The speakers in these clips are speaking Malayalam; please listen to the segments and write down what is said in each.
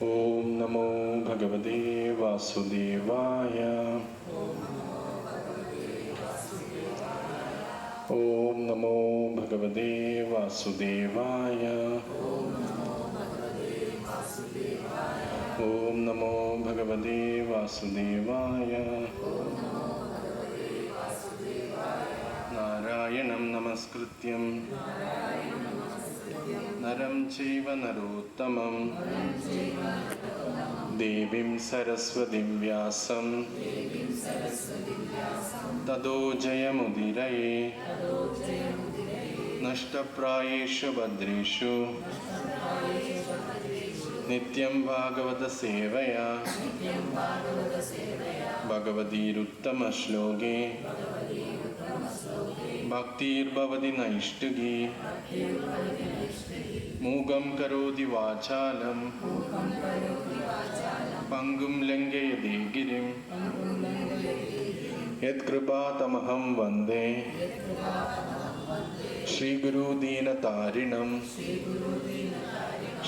ഓം നമോ ഭഗവതേ വാസുദേവായ. ഓം നമോ ഭഗവതേ വാസുദേവായ. ഓം നമോ ഭഗവതേ വാസുദേവായ. നാരായണം നമസ്കൃത്യം നരം ചൈവ നരോത്തമം ദേവീം സരസ്വതീം വ്യാസം തതോ ജയമുദീരയേ. നഷ്ടപ്രായേഷു ഭദ്രേഷു നിത്യം ഭാഗവത സേവയാ. ഭഗവതീരുത്തമശ്ലോകേ ഭക്തിർഭവതി നൈഷ്ഠികീ. മൂകം കരോതി വാചാലം പങ്കും ലംഘയതേ ഗിരിം. യത്കൃപാതമഹം വന്ദേ ശ്രീഗുരുദീനതാരിണം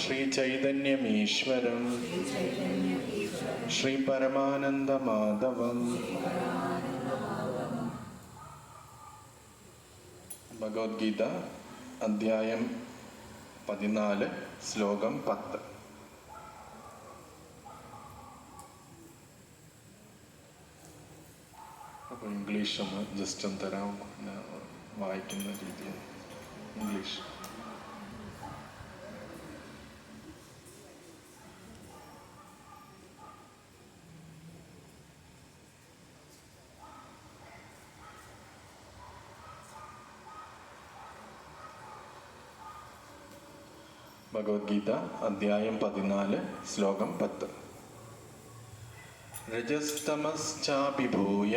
ശ്രീചൈതന്യമീശ്വരം ശ്രീപരമാനന്ദമാധവം. ഭഗവത്ഗീത അധ്യായം 14 ശ്ലോകം 10. അപ്പോൾ ഇംഗ്ലീഷ് ഒന്ന് ജസ്റ്റ് ഒന്ന് തരാം, വായിക്കുന്ന രീതിയിൽ ഇംഗ്ലീഷ്. ഭഗവത്ഗീത അധ്യായം 14 ശ്ലോകം 10. രജസ്തമശ്ചാഭിഭൂയ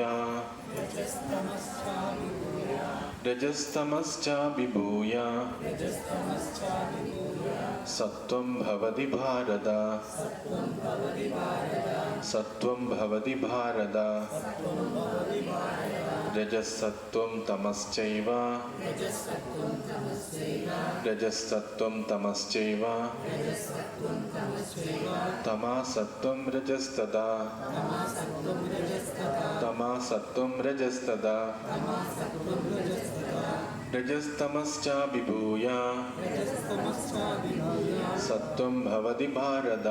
സത്വം ഭവതി ഭാരത. സത്വം ഭവതി ഭാരത. രജസത്വം തമശ്ചൈവ. രജസത്വം തമശ്ചൈവ. തമസത്വം രജസ്തദാ. തമസത്വം രജസ്തദാ. രജസ്തമശ്ചാഭിഭൂയ സത്വം ഭവതി ഭാരത.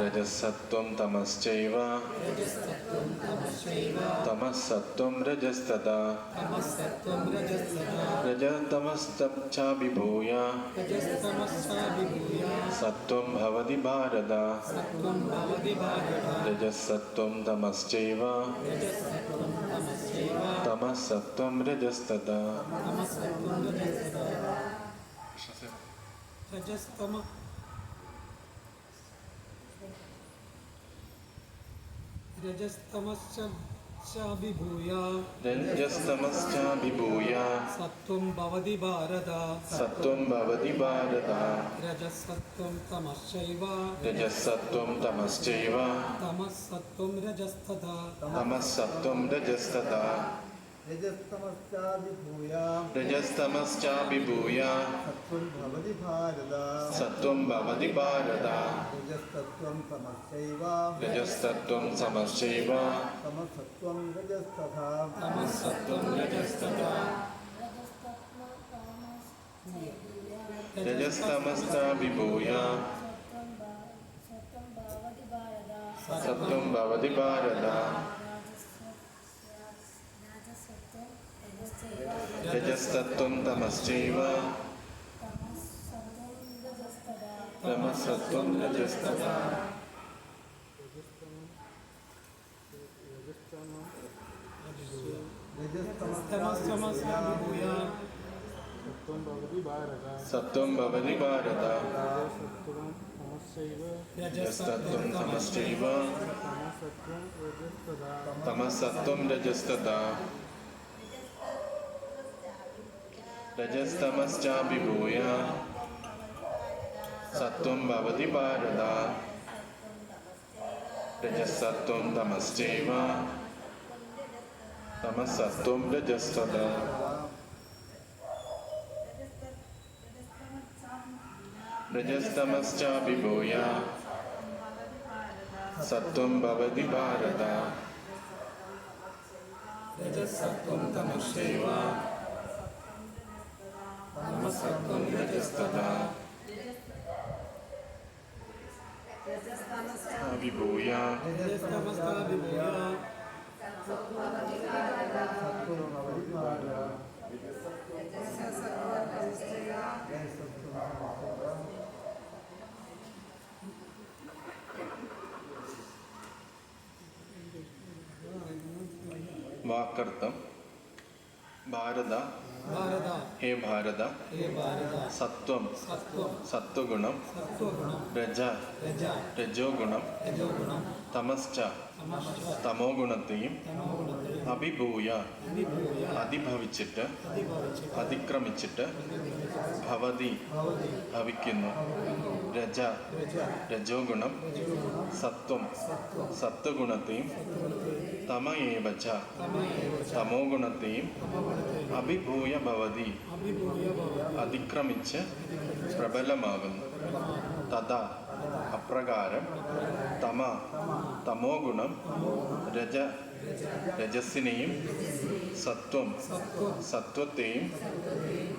രജസത്വം തമശ്ചൈവ. തമസത്വം രജസ്തദാ. രജതമശ്ചാഭിഭൂയ സത്വം ഭവതി ഭാരത. രജസത്വം തമശ്ചൈവ. തമസത്വം രജസ്തദാ. രജസ്തമശ്ചാഭിഭൂയ സത്വം ഭവതി ഭാരത. സത്വം ഭവതി ഭാരത. രജസത്വം തമശ്ചൈവ. രജസത്വം തമശ്ചൈവ. തമസത്വം രജസ്തദാ. തമസത്വം രജസ്തദാ. രജസ്തമശ്ചാഭിഭൂയ സത്വം ഭവതി ഭാരത. സത്വം ഭവതി ഭാരത. രജസത്വം തമശ്ചൈവ. രജസത്വം സമശ്ചൈവ. തമസത്വം രജസ്തഥാ. തമസത്വം രജസ്തദാ. രജസ്തമശ്ചാഭിഭൂയ സത്വം ഭവതി ഭാരത. രജസത്വം തമശ്ചൈവ. തമസത്വം രജസ്തദാ. തമസ്തമസ്യാഭിഭൂയ സത്വം ഭവതി ഭാരത. രജസത്വം തമശ്ചൈവ. തമസത്വം രജസ്തദാ. രജസ്തമശ്ചാഭിഭൂയ സത്വം ഭവതി ഭാരത. രജസത്വം തമശ്ചൈവ. തമസത്വം രജസ്തദാ. രജസ്തമശ്ചാഭിഭൂയ സത്വം ഭവതി ഭാരത. രജസത്വം തമശ്ചൈവ തമസത്വം രജസ്തഥാ. അഭിഭൂയ രജസ്തമസ്താഭിഭൂയ സത്വം ഭവതി ഭാരത. വാക്കർത്ഥം. ഭാരത, ഭാരത ഹേ ഭാരത, ഹേ ഭാരത സത്വം സത്വം സത്വഗുണം, സത്വഗുണം രജ രജ രജോഗുണം, രജോഗുണം തമശ്ച തമശ്ച തമോ ഗുണത്തെയും തമോഗുണത്തെ അഭിഭൂയ അഭിഭൂയ അതിഭവിച്ചിട്ട് അതിഭവിച്ചിട്ട് അതിക്രമിച്ചിട്ട് ഭവതി ഭവതി ഭവിക്കുന്നു. രജ രജോഗുണം, സത്വം സത്വഗുണത്തെയും തമയേവച തമോ ഗുണത്തെയും അഭിഭൂയ ഭവതി അഭിഭൂയ ഭവതി അതിക്രമിച്ച് പ്രബലമാകുന്നു. തഥാ അപ്രകാരം തമ തമോ ഗുണം രജ രജസ്സിനെയും സത്വം സത്വം സത്വത്തെയും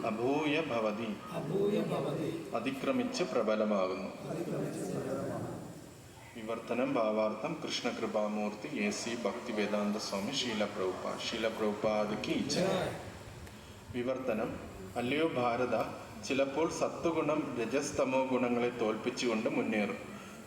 അഭൂയ ഭവതി അഭൂയ ഭവതി അതിക്രമിച്ച് പ്രബലമാകുന്നു. വിവർത്തനം ഭാവാർത്ഥം. കൃഷ്ണകൃപാമൂർത്തി AC ഭക്തിവേദാന്ത സ്വാമി ശീലപ്രഭുപാദ് കി ജയ്. വിവർത്തനം. അല്ലയോ ഭാരത, ചിലപ്പോൾ സത്വഗുണം രജസ് തമോ ഗുണങ്ങളെ തോൽപ്പിച്ചുകൊണ്ട് മുന്നേറും.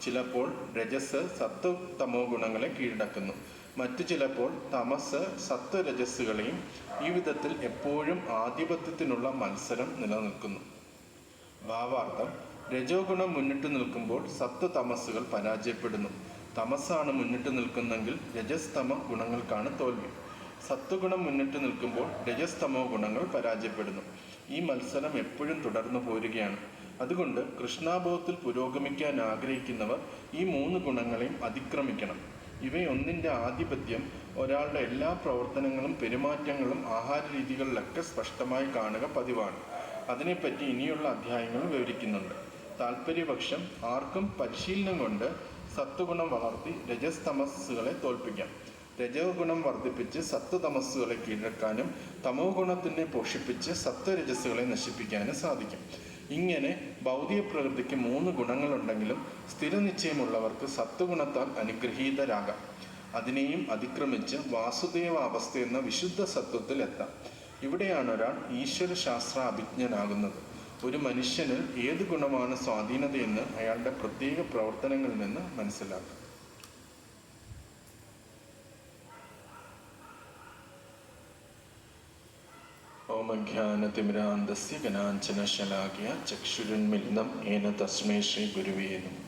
ചിലപ്പോൾ രജസ് സത്വ തമോ ഗുണങ്ങളെ കീഴടക്കുന്നു. മറ്റു ചിലപ്പോൾ തമസ് സത്വ രജസ്സുകളെയും. ഈ വിധത്തിൽ എപ്പോഴും ആധിപത്യത്തിനുള്ള മത്സരം നിലനിൽക്കുന്നു. ഭാവാർത്ഥം. രജോ ഗുണം മുന്നിട്ട് നിൽക്കുമ്പോൾ സത്വ തമസ്സുകൾ പരാജയപ്പെടുന്നു. തമസ്സാണ് മുന്നിട്ട് നിൽക്കുന്നെങ്കിൽ രജസ് തമ ഗുണങ്ങൾക്കാണ് തോൽവി. സത്വഗുണം മുന്നിട്ട് നിൽക്കുമ്പോൾ രജസ് തമോ ഗുണങ്ങൾ പരാജയപ്പെടുന്നു. ഈ മത്സരം എപ്പോഴും തുടർന്നു പോരുകയാണ്. അതുകൊണ്ട് കൃഷ്ണാബോധത്തിൽ പുരോഗമിക്കാൻ ആഗ്രഹിക്കുന്നവർ ഈ 3 ഗുണങ്ങളെയും അതിക്രമിക്കണം. ഇവയൊന്നിൻ്റെ ആധിപത്യം ഒരാളുടെ എല്ലാ പ്രവർത്തനങ്ങളും പെരുമാറ്റങ്ങളും ആഹാര രീതികളിലൊക്കെ സ്പഷ്ടമായി കാണുക പതിവാണ്. അതിനെപ്പറ്റി ഇനിയുള്ള അധ്യായങ്ങൾ വിവരിക്കുന്നുണ്ട്. താല്പര്യപക്ഷം ആർക്കും പരിശീലനം കൊണ്ട് സത്വഗുണം വളർത്തി രജസ് തമസ്സുകളെ തോൽപ്പിക്കാം. രജോ ഗുണം വർദ്ധിപ്പിച്ച് സത്വതമസ്സുകളെ കീഴടക്കാനും തമോ ഗുണത്തിനെ പോഷിപ്പിച്ച് സത്വരജസ്സുകളെ നശിപ്പിക്കാനും സാധിക്കും. ഇങ്ങനെ ഭൗതിക പ്രകൃതിക്ക് 3 ഗുണങ്ങളുണ്ടെങ്കിലും സ്ഥിരനിശ്ചയമുള്ളവർക്ക് സത്വഗുണത്താൽ അനുഗ്രഹീതരാകാം. അതിനെയും അതിക്രമിച്ച് വാസുദേവ അവസ്ഥ എന്ന വിശുദ്ധ സത്വത്തിൽ എത്താം. ഇവിടെയാണ് ഒരാൾ ഈശ്വരശാസ്ത്ര അഭിജ്ഞനാകുന്നത്. ഒരു മനുഷ്യനിൽ ഏത് ഗുണമാണ് സ്വാധീനതയെന്ന് അയാളുടെ പ്രത്യേക പ്രവർത്തനങ്ങളിൽ നിന്ന് മനസ്സിലാക്കാം. ഓം അജ്ഞാനതിമിരാന്തസ്യ ജ്ഞാനാഞ്ജനശലാകയാ ചക്ഷുരുന്മിലിതം യേന തസ്മൈ ശ്രീ ഗുരുവേ നമഃ.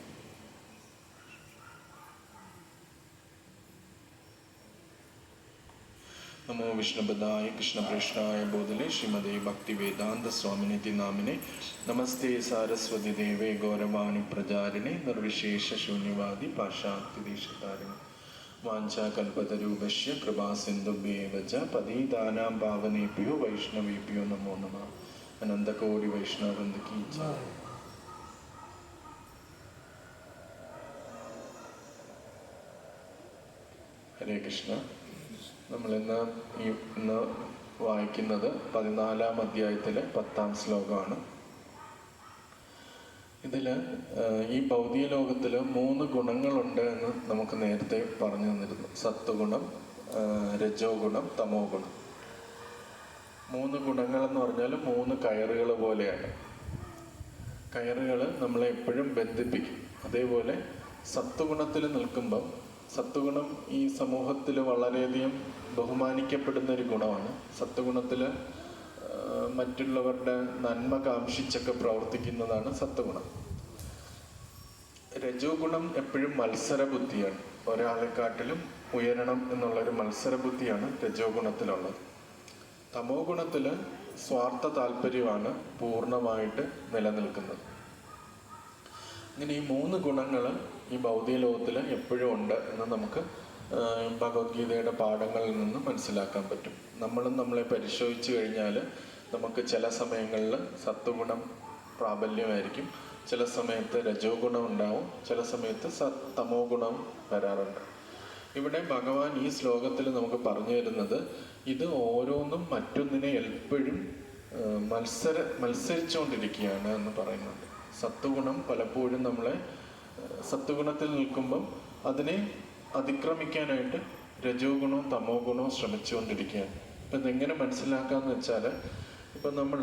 നമോ വിഷ്ണുപദായ കൃഷ്ണകൃഷ്ണായ ബോധലേ ശ്രീമതേ ഭക്തിവേദാന്ത സ്വാമിനിതി നാമിനെ. നമസ്തേ സാരസ്വതി ദേവേ ഗൗരവാണി പ്രചാരിണേ നിർവിശേഷ ശൂന്യവാദി പാശ്ചാത്യദേശകാരിണി. വാഞ്ചാകൽപതരൂപശ്യ കൃപാസിന്ധുഭ്യേവ ച പതീതാനാം പാവനേഭ്യോ വൈഷ്ണവേഭ്യോ നമോ നമഃ. അനന്തകോടി വൈഷ്ണവവൃന്ദ കീ ജയ്. ഹരേ കൃഷ്ണ. നമ്മളിന്ന് ഇന്ന് വായിക്കുന്നത് 14-ാം അധ്യായത്തിലെ 10-ാം ശ്ലോകമാണ്. ഇതിൽ ഈ ഭൗതിക ലോകത്തിൽ 3 ഗുണങ്ങളുണ്ട് എന്ന് നമുക്ക് നേരത്തെ പറഞ്ഞു തന്നിരുന്നു. സത്വഗുണം, രജോ ഗുണം, തമോ ഗുണം. 3 ഗുണങ്ങളെന്ന് പറഞ്ഞാൽ 3 കയറുകൾ പോലെയാണ്. കയറുകൾ നമ്മളെ എപ്പോഴും ബന്ധിപ്പിക്കും. അതേപോലെ സത്വഗുണത്തിൽ നിൽക്കുമ്പം, സത്വഗുണം ഈ സമൂഹത്തിൽ വളരെയധികം ബഹുമാനിക്കപ്പെടുന്ന ഒരു ഗുണമാണ്. സത്വഗുണത്തിൽ മറ്റുള്ളവരുടെ നന്മ കാംക്ഷിച്ചൊക്കെ പ്രവർത്തിക്കുന്നതാണ് സത്വഗുണം. രജോ ഗുണം എപ്പോഴും മത്സര ബുദ്ധിയാണ്. ഒരാളെക്കാട്ടിലും ഉയരണം എന്നുള്ളൊരു മത്സര ബുദ്ധിയാണ് രജോ ഗുണത്തിലുള്ളത്. തമോ ഗുണത്തിൽ സ്വാർത്ഥ താല്പര്യമാണ് പൂർണ്ണമായിട്ട് നിലനിൽക്കുന്നത്. ഇങ്ങനെ ഈ 3 ഗുണങ്ങൾ ഈ ഭൗതിക ലോകത്തിൽ എപ്പോഴും ഉണ്ട് എന്ന് നമുക്ക് ഭഗവത്ഗീതയുടെ പാഠങ്ങളിൽ നിന്ന് മനസ്സിലാക്കാൻ പറ്റും. നമ്മളെ പരിശോധിച്ച് കഴിഞ്ഞാൽ നമുക്ക് ചില സമയങ്ങളിൽ സത്വഗുണം പ്രാബല്യമായിരിക്കും, ചില സമയത്ത് രജോ ഗുണം ഉണ്ടാവും, ചില സമയത്ത് തമോ ഗുണം വരാറുണ്ട്. ഇവിടെ ഭഗവാൻ ഈ ശ്ലോകത്തിൽ നമുക്ക് പറഞ്ഞു തരുന്നത് ഇത് ഓരോന്നും മറ്റൊന്നിനെ എപ്പോഴും മത്സരിച്ചുകൊണ്ടിരിക്കുകയാണ് എന്ന് പറയുന്നുണ്ട്. സത്വഗുണം പലപ്പോഴും നമ്മളെ സത്വഗുണത്തിൽ നിൽക്കുമ്പം അതിനെ അതിക്രമിക്കാനായിട്ട് രജോ ഗുണവും തമോ ഗുണവും ശ്രമിച്ചുകൊണ്ടിരിക്കുകയാണ്. ഇപ്പം ഇതെങ്ങനെ മനസ്സിലാക്കാന്ന് വെച്ചാൽ, ഇപ്പം നമ്മൾ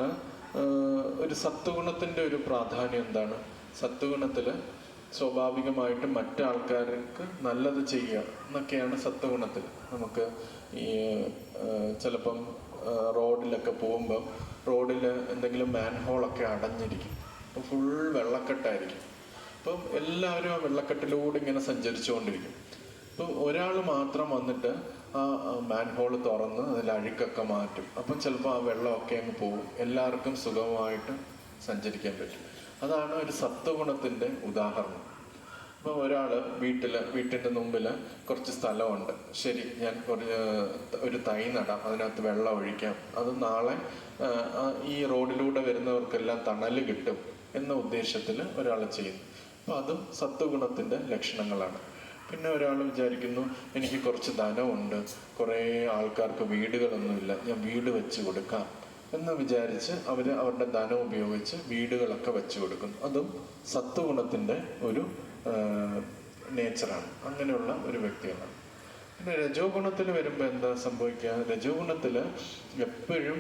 ഒരു സത്വഗുണത്തിൻ്റെ ഒരു പ്രാധാന്യം എന്താണ്? സത്വഗുണത്തിൽ സ്വാഭാവികമായിട്ടും മറ്റാൾക്കാർക്ക് നല്ലത് ചെയ്യുക എന്നൊക്കെയാണ് സത്വഗുണത്തിൽ. നമുക്ക് ഈ ചിലപ്പം റോഡിലൊക്കെ പോകുമ്പം റോഡിൽ എന്തെങ്കിലും മാൻഹോളൊക്കെ അടഞ്ഞിരിക്കും, അപ്പം ഫുൾ വെള്ളക്കെട്ടായിരിക്കും. അപ്പം എല്ലാവരും ആ വെള്ളക്കെട്ടിലൂടെ ഇങ്ങനെ സഞ്ചരിച്ചുകൊണ്ടിരിക്കും. ഇപ്പം ഒരാൾ മാത്രം വന്നിട്ട് ആ മാൻഹോൾ തുറന്ന് അതിൽ അഴുക്കൊക്കെ മാറ്റും. അപ്പം ചിലപ്പോൾ ആ വെള്ളമൊക്കെ അങ്ങ് പോകും, എല്ലാവർക്കും സുഗമമായിട്ട് സഞ്ചരിക്കാൻ പറ്റും. അതാണ് ഒരു സത്വഗുണത്തിൻ്റെ ഉദാഹരണം. ഇപ്പം ഒരാൾ വീട്ടിൻ്റെ മുമ്പിൽ കുറച്ച് സ്ഥലമുണ്ട്, ശരി ഞാൻ ഒരു തൈ നടാം, അതിനകത്ത് വെള്ളം ഒഴിക്കാം, അത് നാളെ ഈ റോഡിലൂടെ വരുന്നവർക്കെല്ലാം തണൽ കിട്ടും എന്ന ഉദ്ദേശത്തിൽ ഒരാൾ ചെയ്യുന്നു. അപ്പം അതും സത്വഗുണത്തിൻ്റെ ലക്ഷണങ്ങളാണ്. പിന്നെ ഒരാൾ വിചാരിക്കുന്നു എനിക്ക് കുറച്ച് ധനമുണ്ട്, കുറേ ആൾക്കാർക്ക് വീടുകളൊന്നുമില്ല, ഞാൻ വീട് വെച്ച് കൊടുക്കാം എന്ന് വിചാരിച്ച് അവരുടെ ധനം ഉപയോഗിച്ച് വീടുകളൊക്കെ വെച്ച് കൊടുക്കുന്നു. അതും സത്വഗുണത്തിൻ്റെ ഒരു നേച്ചറാണ്, അങ്ങനെയുള്ള ഒരു വ്യക്തിയാണ്. പിന്നെ രജോ ഗുണത്തിൽ വരുമ്പോൾ എന്താ സംഭവിക്കുക? രജോ ഗുണത്തിൽ എപ്പോഴും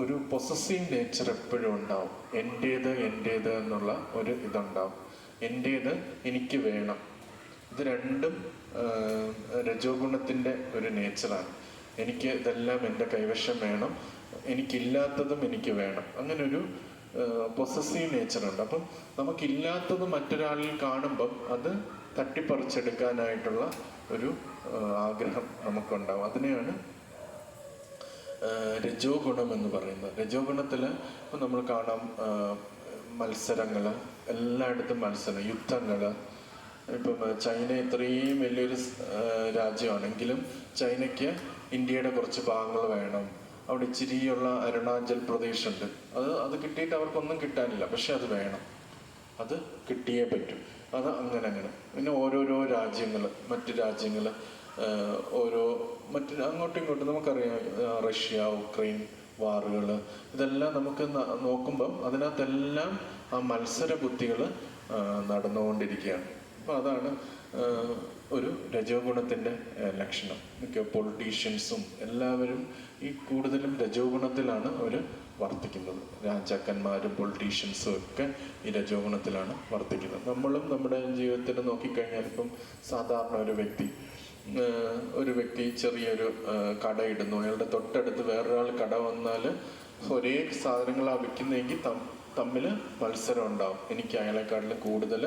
ഒരു പൊസസീവ് നേച്ചർ എപ്പോഴും ഉണ്ടാവും. എൻ്റേത് എന്നുള്ള ഒരു ഇതുണ്ടാവും. എൻ്റേത് എനിക്ക് വേണം. ഇത് രണ്ടും രജോ ഗുണത്തിൻ്റെ ഒരു നേച്ചറാണ്. എനിക്ക് ഇതെല്ലാം എൻ്റെ കൈവശം വേണം, എനിക്കില്ലാത്തതും എനിക്ക് വേണം, അങ്ങനെ ഒരു പൊസസീവ് നേച്ചറുണ്ട്. അപ്പം നമുക്കില്ലാത്തത് മറ്റൊരാളിൽ കാണുമ്പം അത് തട്ടിപ്പറിച്ചെടുക്കാനായിട്ടുള്ള ഒരു ആഗ്രഹം നമുക്കുണ്ടാവും. അതിനെയാണ് രജോ ഗുണം എന്ന് പറയുന്നത്. രജോ ഗുണത്തിൽ ഇപ്പം നമ്മൾ കാണാം മത്സരങ്ങൾ, എല്ലായിടത്തും മത്സരം, യുദ്ധങ്ങൾ. ഇപ്പം ചൈന ഇത്രയും വലിയൊരു രാജ്യമാണെങ്കിലും ചൈനയ്ക്ക് ഇന്ത്യയുടെ കുറച്ച് ഭാഗങ്ങൾ വേണം. അവിടെ ഇച്ചിരിയുള്ള അരുണാചൽ പ്രദേശ് ഉണ്ട്, അത് കിട്ടിയിട്ട് അവർക്കൊന്നും കിട്ടാനില്ല, പക്ഷെ അത് വേണം, അത് കിട്ടിയേ പറ്റും. അത് അങ്ങനെ പിന്നെ ഓരോരോ രാജ്യങ്ങൾ, മറ്റു രാജ്യങ്ങൾ അങ്ങോട്ടും ഇങ്ങോട്ടും നമുക്കറിയാം, റഷ്യ ഉക്രൈൻ വാറുകൾ, ഇതെല്ലാം നമുക്ക് നോക്കുമ്പം അതിനകത്തെല്ലാം ആ മത്സര ബുദ്ധികൾ നടന്നുകൊണ്ടിരിക്കുകയാണ്. അപ്പോൾ അതാണ് ഒരു രജോ ഗുണത്തിൻ്റെ ലക്ഷണം. മിക്ക പൊളിറ്റീഷ്യൻസും എല്ലാവരും ഈ കൂടുതലും രജോ ഗുണത്തിലാണ് അവർ വർത്തിക്കുന്നത്. രാജാക്കന്മാരും പൊളിറ്റീഷ്യൻസും ഒക്കെ ഈ രജോ ഗുണത്തിലാണ് വർത്തിക്കുന്നത്. നമ്മളും നമ്മുടെ ജീവിതത്തിൽ നോക്കിക്കഴിഞ്ഞാൽ ഇപ്പം സാധാരണ ഒരു വ്യക്തി ചെറിയൊരു കടയിടുന്നു, അയാളുടെ തൊട്ടടുത്ത് വേറൊരാൾ കട വന്നാൽ ഒരേ സാധനങ്ങളാണ് വിൽക്കുന്നതെങ്കിൽ തമ്മിൽ മത്സരം ഉണ്ടാവും. എനിക്ക് അയാളെക്കാട്ടിൽ കൂടുതൽ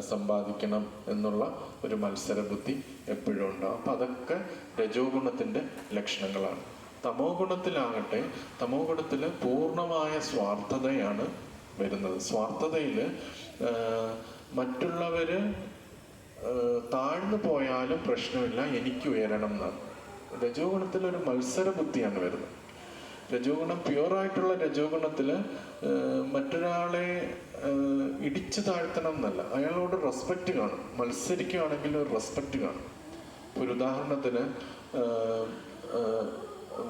സമ്പാദിക്കണം എന്നുള്ള ഒരു മത്സര ബുദ്ധി എപ്പോഴും ഉണ്ടാവും. അപ്പം അതൊക്കെ രജോ ഗുണത്തിൻ്റെ ലക്ഷണങ്ങളാണ്. തമോ ഗുണത്തിലാകട്ടെ, തമോ ഗുണത്തിൽ പൂർണ്ണമായ സ്വാർത്ഥതയാണ് വരുന്നത്. സ്വാർത്ഥതയിൽ മറ്റുള്ളവർ താഴ്ന്നു പോയാലും പ്രശ്നമില്ല, എനിക്ക് ഉയരണം എന്നാണ്. രജോ ഗുണത്തിൽ ഒരു മത്സര ബുദ്ധിയാണ് വരുന്നത്. രജോ ഗുണം പ്യുവറായിട്ടുള്ള രജോ ഗുണത്തിൽ മറ്റൊരാളെ ഇടിച്ചു താഴ്ത്തണം എന്നല്ല, അയാളോട് റെസ്പെക്റ്റ് കാണും. മത്സരിക്കുകയാണെങ്കിൽ ഒരു റെസ്പെക്റ്റ് കാണും. ഒരു ഉദാഹരണത്തിന്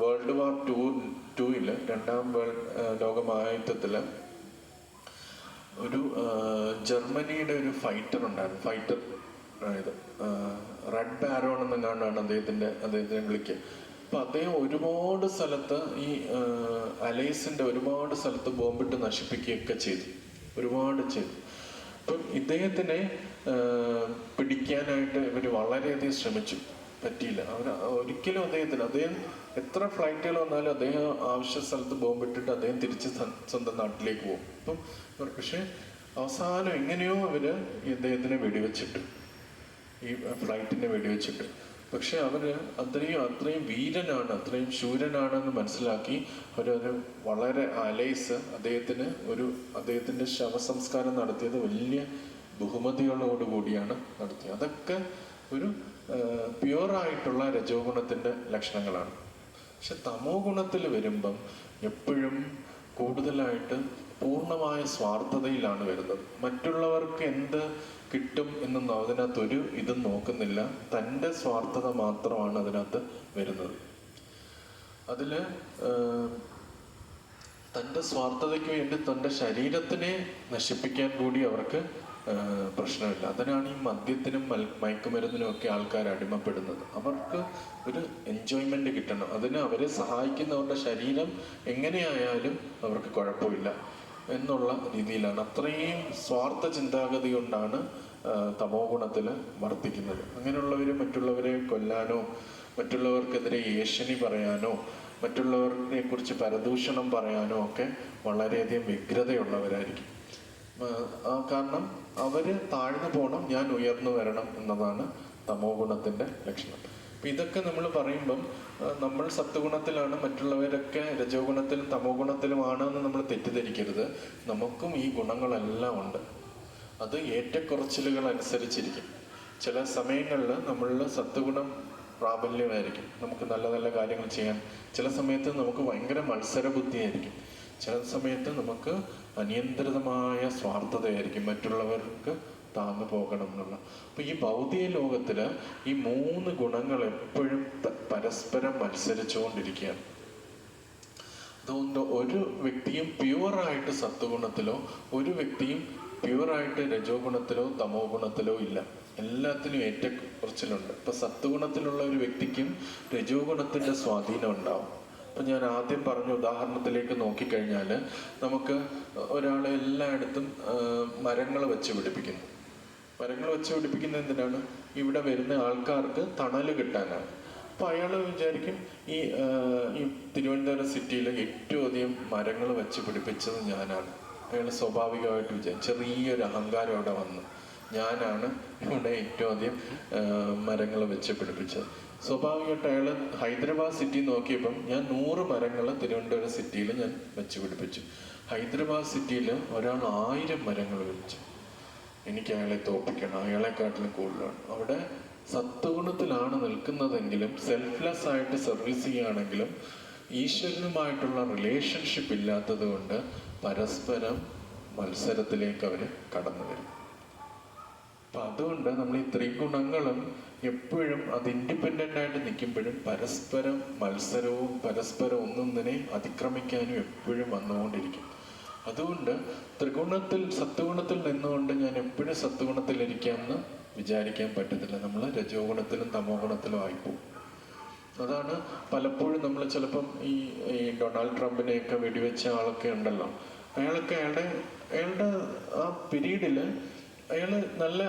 വേൾഡ് വാർ ടൂയിൽ, രണ്ടാം ലോകമഹായുദ്ധത്തിൽ ഒരു ജർമ്മനിയുടെ ഒരു ഫൈറ്റർ ഉണ്ടായിരുന്നു. റെഡ് ബാരോൺ എന്നെങ്ങാണ്ടാണ് അദ്ദേഹത്തിനെ വിളിക്കുക. അപ്പം അദ്ദേഹം ഒരുപാട് സ്ഥലത്ത് ഈ അലൈസിൻ്റെ ഒരുപാട് സ്ഥലത്ത് ബോംബിട്ട് നശിപ്പിക്കുകയൊക്കെ ചെയ്തു. അപ്പം ഇദ്ദേഹത്തിനെ പിടിക്കാനായിട്ട് ഇവർ വളരെയധികം ശ്രമിച്ചു, പറ്റിയില്ല. ഒരിക്കലും അദ്ദേഹം എത്ര ഫ്ലൈറ്റുകൾ വന്നാലും അദ്ദേഹം ആവശ്യ സ്ഥലത്ത് ബോംബിട്ടിട്ട് അദ്ദേഹം തിരിച്ച് സ്വന്തം നാട്ടിലേക്ക് പോകും. അപ്പം പക്ഷെ അവസാനം എങ്ങനെയോ അവർ ഇദ്ദേഹത്തിനെ വെടിവെച്ചിട്ട്, ഈ ഫ്ലൈറ്റിനെ വെടിവെച്ചിട്ട്, പക്ഷെ അവർ അത്രയും വീരനാണ്, അത്രയും ശൂരനാണെന്ന് മനസ്സിലാക്കി അവരൊരു വളരെ അലൈസ് അദ്ദേഹത്തിൻ്റെ ശവസംസ്കാരം നടത്തിയത് വലിയ ബഹുമതികളോടുകൂടിയാണ് നടത്തിയത്. അതൊക്കെ ഒരു പ്യുവറായിട്ടുള്ള രജോ ഗുണത്തിൻ്റെ ലക്ഷണങ്ങളാണ്. പക്ഷെ തമോ ഗുണത്തിൽ വരുമ്പം എപ്പോഴും കൂടുതലായിട്ട് പൂർണ്ണമായ സ്വാർത്ഥതയിലാണ് വരുന്നത്. മറ്റുള്ളവർക്ക് എന്ത് കിട്ടും എന്നൊന്നും അതിനകത്തൊരു ഇതും നോക്കുന്നില്ല. തൻ്റെ സ്വാർത്ഥത മാത്രമാണ് അതിനകത്ത് വരുന്നത്. അതില് തൻ്റെ സ്വാർത്ഥതയ്ക്ക് വേണ്ടി തൻ്റെ ശരീരത്തിനെ നശിപ്പിക്കാൻ കൂടി അവർക്ക് പ്രശ്നമില്ല. അതിനാണ് ഈ മദ്യത്തിനും മയക്കുമരുന്നിനും ഒക്കെ ആൾക്കാർ അടിമപ്പെടുന്നത്. അവർക്ക് ഒരു എൻജോയ്മെന്റ് കിട്ടണം. അതിന് അവരെ സഹായിക്കുന്നവരുടെ ശരീരം എങ്ങനെയായാലും അവർക്ക് കുഴപ്പമില്ല എന്നുള്ള രീതിയിലാണ്. അത്രയും സ്വാർത്ഥ ചിന്താഗതി കൊണ്ടാണ് തമോ ഗുണത്തിൽ വർത്തിക്കുന്നത്. അങ്ങനെയുള്ളവർ മറ്റുള്ളവരെ കൊല്ലാനോ മറ്റുള്ളവർക്കെതിരെ ഏഷണി പറയാനോ മറ്റുള്ളവരെ കുറിച്ച് പരദൂഷണം പറയാനോ ഒക്കെ വളരെയധികം വ്യഗ്രതയുള്ളവരായിരിക്കും. കാരണം അവര് താഴ്ന്നു പോകണം, ഞാൻ ഉയർന്നു വരണം എന്നതാണ് തമോ ഗുണത്തിന്റെ ലക്ഷണം. അപ്പൊ ഇതൊക്കെ നമ്മൾ പറയുമ്പം നമ്മൾ സത്വഗുണത്തിലാണ്, മറ്റുള്ളവരൊക്കെ രജോ ഗുണത്തിലും തമോ ഗുണത്തിലുമാണ് എന്ന് നമ്മൾ തെറ്റിദ്ധരിക്കരുത്. നമുക്കും ഈ ഗുണങ്ങളെല്ലാം ഉണ്ട്. അത് ഏറ്റക്കുറച്ചിലുകൾ അനുസരിച്ചിരിക്കും. ചില സമയങ്ങളിൽ നമ്മളിൽ സത്വഗുണം പ്രാബല്യമായിരിക്കും, നമുക്ക് നല്ല നല്ല കാര്യങ്ങൾ ചെയ്യാൻ. ചില സമയത്ത് നമുക്ക് ഭയങ്കര മത്സര ബുദ്ധിയായിരിക്കും. ചില സമയത്ത് നമുക്ക് അനിയന്ത്രിതമായ സ്വാർത്ഥതയായിരിക്കും, മറ്റുള്ളവർക്ക് താന്നു പോകണം എന്നുള്ള. അപ്പൊ ഈ ഭൗതിക ലോകത്തില് ഈ 3 ഗുണങ്ങൾ എപ്പോഴും പരസ്പരം മത്സരിച്ചുകൊണ്ടിരിക്കുകയാണ്. അതുകൊണ്ട് ഒരു വ്യക്തിയും പ്യുവറായിട്ട് സത്വഗുണത്തിലോ ഒരു വ്യക്തിയും പ്യുവറായിട്ട് രജോ ഗുണത്തിലോ തമോ ഗുണത്തിലോ ഇല്ല. എല്ലാത്തിനും ഏറ്റക്കുറച്ചിലുണ്ട്. ഇപ്പൊ സത്വഗുണത്തിലുള്ള ഒരു വ്യക്തിക്കും രജോ ഗുണത്തിന്റെ സ്വാധീനം ഉണ്ടാവും. അപ്പൊ ഞാൻ ആദ്യം പറഞ്ഞ ഉദാഹരണത്തിലേക്ക് നോക്കിക്കഴിഞ്ഞാൽ നമുക്ക് ഒരാളെ എല്ലായിടത്തും മരങ്ങൾ വെച്ച് പിടിപ്പിക്കുന്നു. മരങ്ങൾ വെച്ച് പിടിപ്പിക്കുന്നത് എന്തിനാണ്? ഇവിടെ വരുന്ന ആൾക്കാർക്ക് തണല് കിട്ടാനാണ്. അപ്പൊ അയാൾ വിചാരിക്കും ഈ തിരുവനന്തപുരം സിറ്റിയിൽ ഏറ്റവും അധികം മരങ്ങൾ വെച്ച് പിടിപ്പിച്ചത് ഞാനാണ്. അയാൾ സ്വാഭാവികമായിട്ട് വിചാരിക്കും, ചെറിയൊരു അഹങ്കാരം അവിടെ വന്നു, ഞാനാണ് ഇവിടെ ഏറ്റവും അധികം മരങ്ങൾ വെച്ച് പിടിപ്പിച്ചത്. സ്വാഭാവികമായിട്ട് അയാൾ ഹൈദരാബാദ് സിറ്റി നോക്കിയപ്പം ഞാൻ 100 മരങ്ങൾ തിരുവനന്തപുരം സിറ്റിയിൽ ഞാൻ വെച്ച് പിടിപ്പിച്ചു. ഹൈദരാബാദ് സിറ്റിയിൽ ഒരാൾ 1000 മരങ്ങൾ വെച്ചു. എനിക്ക് അയാളെ തോപ്പിക്കണം, അയാളെക്കാട്ടിലും കൂടുതലാണ്. അവിടെ സത്വഗുണത്തിലാണ് നിൽക്കുന്നതെങ്കിലും സെൽഫ്ലെസ് ആയിട്ട് സർവീസ് ചെയ്യുകയാണെങ്കിലും ഈശ്വരനുമായിട്ടുള്ള റിലേഷൻഷിപ്പ് ഇല്ലാത്തത് കൊണ്ട് പരസ്പരം മത്സരത്തിലേക്ക് അവർ കടന്നു വരും. അപ്പൊ അതുകൊണ്ട് നമ്മൾ ഈ ത്രിഗുണങ്ങളും എപ്പോഴും അത് ഇൻഡിപെൻഡന്റ് ആയിട്ട് നിൽക്കുമ്പോഴും പരസ്പരം മത്സരവും പരസ്പരം ഒന്നൊന്നിനെ അതിക്രമിക്കാനും എപ്പോഴും വന്നുകൊണ്ടിരിക്കും. അതുകൊണ്ട് ത്രിഗുണത്തിൽ സത്വഗുണത്തിൽ നിന്നുകൊണ്ട് ഞാൻ എപ്പോഴും സത്വഗുണത്തിൽ ഇരിക്കാമെന്ന് വിചാരിക്കാൻ പറ്റത്തില്ല. നമ്മൾ രജോ ഗുണത്തിലും തമോ ഗുണത്തിലും ആയിപ്പോവും. അതാണ് പലപ്പോഴും നമ്മൾ ചിലപ്പം ഈ ഡൊണാൾഡ് ട്രംപിനെയൊക്കെ വെടിവെച്ച ആളൊക്കെ ഉണ്ടല്ലോ, അയാളൊക്കെ അയാളുടെ ആ പീരീഡില് അയാള് നല്ല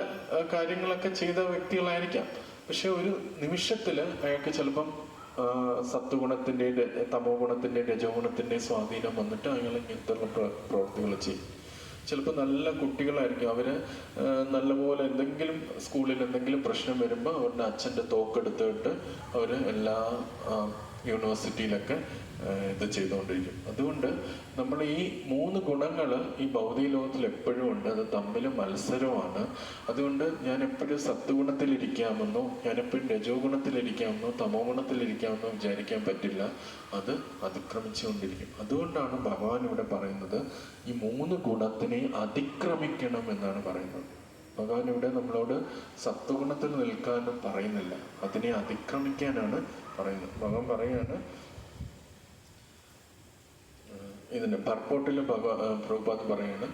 കാര്യങ്ങളൊക്കെ ചെയ്ത വ്യക്തികളായിരിക്കാം. പക്ഷെ ഒരു നിമിഷത്തില് അയാൾക്ക് ചിലപ്പം സത്വഗുണത്തിന്റെ തമോ ഗുണത്തിന്റെ രജോ ഗുണത്തിന്റെ സ്വാധീനം വന്നിട്ട് അയാൾ ഇങ്ങനത്തെ പ്രവൃത്തികൾ ചെയ്യും. ചിലപ്പോൾ നല്ല കുട്ടികളായിരിക്കും, അവര് നല്ലപോലെ എന്തെങ്കിലും സ്കൂളിൽ എന്തെങ്കിലും പ്രശ്നം വരുമ്പോൾ അവരുടെ അച്ഛൻ്റെ തോക്കെടുത്തിട്ട് അവര് എല്ലാ യൂണിവേഴ്സിറ്റിയിലൊക്കെ ഇത് ചെയ്തുകൊണ്ടിരിക്കും. അതുകൊണ്ട് നമ്മൾ ഈ 3 ഗുണങ്ങൾ ഈ ഭൗതിക ലോകത്തിൽ എപ്പോഴും ഉണ്ട്. അത് തമ്മിൽ മത്സരമാണ്. അതുകൊണ്ട് ഞാൻ എപ്പോഴും സത്വഗുണത്തിലിരിക്കാമെന്നോ ഞാനെപ്പോഴും രജോ ഗുണത്തിലിരിക്കാമെന്നോ തമോ ഗുണത്തിലിരിക്കാമെന്നോ വിചാരിക്കാൻ പറ്റില്ല. അത് അതിക്രമിച്ചുകൊണ്ടിരിക്കും. അതുകൊണ്ടാണ് ഭഗവാൻ ഇവിടെ പറയുന്നത് ഈ 3 ഗുണത്തിനെ അതിക്രമിക്കണം എന്നാണ് പറയുന്നത്. ഭഗവാൻ ഇവിടെ നമ്മളോട് സത്വഗുണത്തിൽ നിൽക്കാനും പറയുന്നില്ല, അതിനെ അതിക്രമിക്കാനാണ് പറയുന്നത്. ഭഗവാൻ പറയാണ്, ഇതിന്റെ പർപ്പോട്ടിൽ പ്രഭുപാദ് പറയാണ്,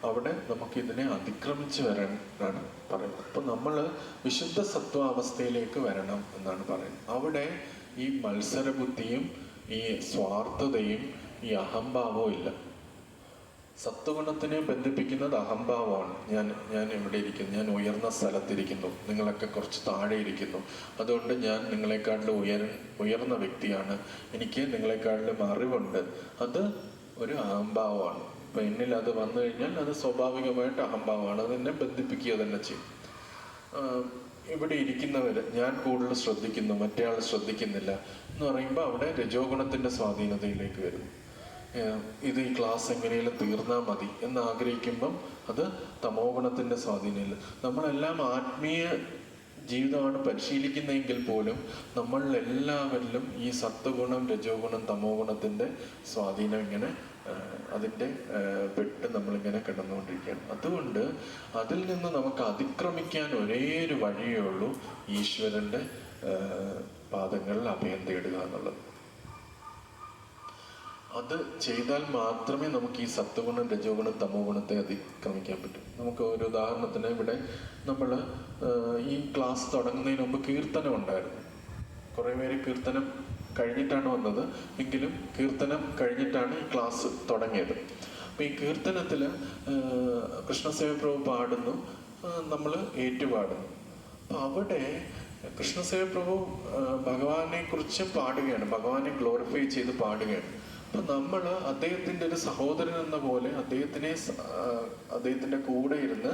അവിടെ നമുക്ക് ഇതിനെ അതിക്രമിച്ച് വരാനാണ് പറയുന്നത്. അപ്പൊ നമ്മള് വിശുദ്ധ സത്വാവസ്ഥയിലേക്ക് വരണം എന്നാണ് പറയുന്നത്. അവിടെ ഈ മത്സരബുദ്ധിയും ഈ സ്വാർത്ഥതയും ഈ അഹംഭാവവും ഇല്ല. സത്വഗുണത്തിനെ ബന്ധിപ്പിക്കുന്നത് അഹംഭാവമാണ്. ഞാൻ എവിടെ ഇരിക്കുന്നു, ഞാൻ ഉയർന്ന സ്ഥലത്തിരിക്കുന്നു, നിങ്ങളൊക്കെ കുറച്ച് താഴെ ഇരിക്കുന്നു, അതുകൊണ്ട് ഞാൻ നിങ്ങളെക്കാട്ടിലും ഉയർന്ന വ്യക്തിയാണ്, എനിക്ക് നിങ്ങളെക്കാട്ടിലും അറിവുണ്ട്. അത് ഒരു അഹംഭാവമാണ്. അപ്പൊ എന്നിൽ അത് വന്നു കഴിഞ്ഞാൽ അത് സ്വാഭാവികമായിട്ട് അഹംഭാവമാണ്. അതെന്നെ ബന്ധിപ്പിക്കുക തന്നെ ചെയ്യും. ഇവിടെ ഇരിക്കുന്നവര് ഞാൻ കൂടുതൽ ശ്രദ്ധിക്കുന്നു, മറ്റേ ആൾ ശ്രദ്ധിക്കുന്നില്ല എന്ന് പറയുമ്പോൾ അവിടെ രജോ ഗുണത്തിന്റെ സ്വാധീനതയിലേക്ക് വരുന്നു. ഇത് ഈ ക്ലാസ് എങ്ങനെയും തീർന്നാൽ മതി എന്ന് ആഗ്രഹിക്കുമ്പം അത് തമോ ഗുണത്തിന്റെ സ്വാധീനമില്ല. നമ്മളെല്ലാം ആത്മീയ ജീവിതമാണ് പരിശീലിക്കുന്നതെങ്കിൽ പോലും നമ്മൾ എല്ലാവരിലും ഈ സത്വഗുണം രജോ ഗുണം തമോ ഗുണത്തിന്റെ സ്വാധീനം ഇങ്ങനെ അതിൻ്റെ പെട്ട് നമ്മളിങ്ങനെ കിടന്നുകൊണ്ടിരിക്കുകയാണ്. അതുകൊണ്ട് അതിൽ നിന്ന് നമുക്ക് അതിക്രമിക്കാൻ ഒരേ ഒരു വഴിയേ ഉള്ളൂ, ഈശ്വരൻ്റെ പാദങ്ങളിൽ അഭയം തേടുക എന്നുള്ളത്. അത് ചെയ്താൽ മാത്രമേ നമുക്ക് ഈ സത്വഗുണം, രജോഗുണം, തമോ ഗുണത്തെ അതിക്രമിക്കാൻ പറ്റും. നമുക്ക് ഒരു ഉദാഹരണത്തിന് ഇവിടെ നമ്മൾ ഈ ക്ലാസ് തുടങ്ങുന്നതിന് മുമ്പ് കീർത്തനം ഉണ്ടായിരുന്നു. കുറേ പേര് കീർത്തനം കഴിഞ്ഞിട്ടാണ് വന്നത്, എങ്കിലും കീർത്തനം കഴിഞ്ഞിട്ടാണ് ഈ ക്ലാസ് തുടങ്ങിയത്. അപ്പം ഈ കീർത്തനത്തിൽ കൃഷ്ണസേവപ്രഭു പാടുന്നു, നമ്മൾ ഏറ്റുപാടുന്നു. അപ്പം അവിടെ കൃഷ്ണസേവപ്രഭു ഭഗവാനെ കുറിച്ച് പാടുകയാണ്, ഭഗവാനെ ഗ്ലോറിഫൈ ചെയ്ത് പാടുകയാണ്. അപ്പം നമ്മൾ അദ്ദേഹത്തിൻ്റെ ഒരു സഹോദരൻ എന്ന പോലെ അദ്ദേഹത്തിൻ്റെ കൂടെ ഇരുന്ന്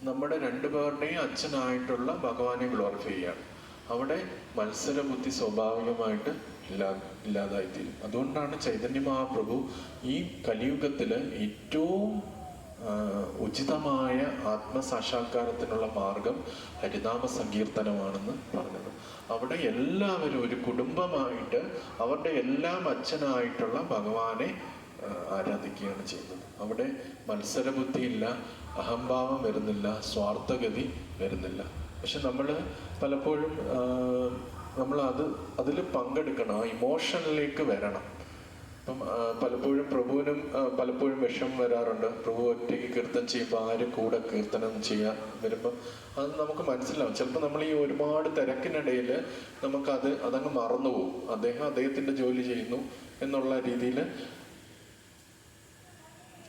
നമ്മുടെ രണ്ടുപേരുടെയും അച്ഛനായിട്ടുള്ള ഭഗവാനെ ഗ്ലോറിഫൈ ചെയ്യാണ്. അവിടെ മത്സരബുദ്ധി സ്വാഭാവികമായിട്ട് ഇല്ലാതായിത്തീരും. അതുകൊണ്ടാണ് ചൈതന്യ മഹാപ്രഭു ഈ കലിയുഗത്തില് ഏറ്റവും ഉചിതമായ ആത്മസാക്ഷാത്കാരത്തിനുള്ള മാർഗം ഹരിനാമ സങ്കീർത്തനമാണെന്ന് പറഞ്ഞത്. അവിടെ എല്ലാവരും ഒരു കുടുംബമായിട്ട് അവരുടെ എല്ലാം അച്ഛനായിട്ടുള്ള ഭഗവാനെ ആരാധിക്കുകയാണ് ചെയ്യുന്നത്. അവിടെ മത്സരബുദ്ധിയില്ല, അഹംഭാവം വരുന്നില്ല, സ്വാർത്ഥഗതി വരുന്നില്ല. പക്ഷെ നമ്മൾ പലപ്പോഴും അതിൽ പങ്കെടുക്കണം, ആ ഇമോഷനിലേക്ക് വരണം. ഇപ്പം പലപ്പോഴും പ്രഭുവിനും പലപ്പോഴും വിഷമം വരാറുണ്ട്. പ്രഭു ഒറ്റയ്ക്ക് കീർത്തനം ചെയ്യുമ്പോൾ ആരും കൂടെ കീർത്തനം ചെയ്യാൻ വരുമ്പോൾ അത് നമുക്ക് മനസ്സിലാവും. ചിലപ്പോൾ നമ്മൾ ഈ ഒരുപാട് തിരക്കിനിടയിൽ അതങ്ങ് മറന്നുപോകും. അദ്ദേഹത്തിൻ്റെ ജോലി ചെയ്യുന്നു എന്നുള്ള രീതിയിൽ.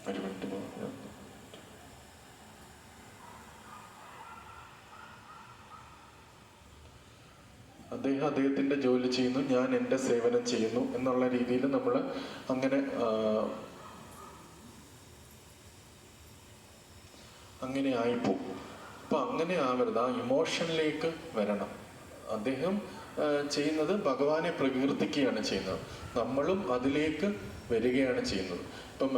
ഒരു മിനിറ്റ് പോകും. അദ്ദേഹത്തിൻ്റെ ജോലി ചെയ്യുന്നു, ഞാൻ എൻ്റെ സേവനം ചെയ്യുന്നു എന്നുള്ള രീതിയിൽ നമ്മൾ അങ്ങനെ ആയിപ്പോകും. അപ്പൊ അങ്ങനെ ആവരുത്, ആ ഇമോഷനിലേക്ക് വരണം. അദ്ദേഹം ചെയ്യുന്നത് ഭഗവാനെ പ്രകീർത്തിക്കുകയാണ് ചെയ്യുന്നത്, നമ്മളും അതിലേക്ക് വരികയാണ് ചെയ്യുന്നത്. ഇപ്പം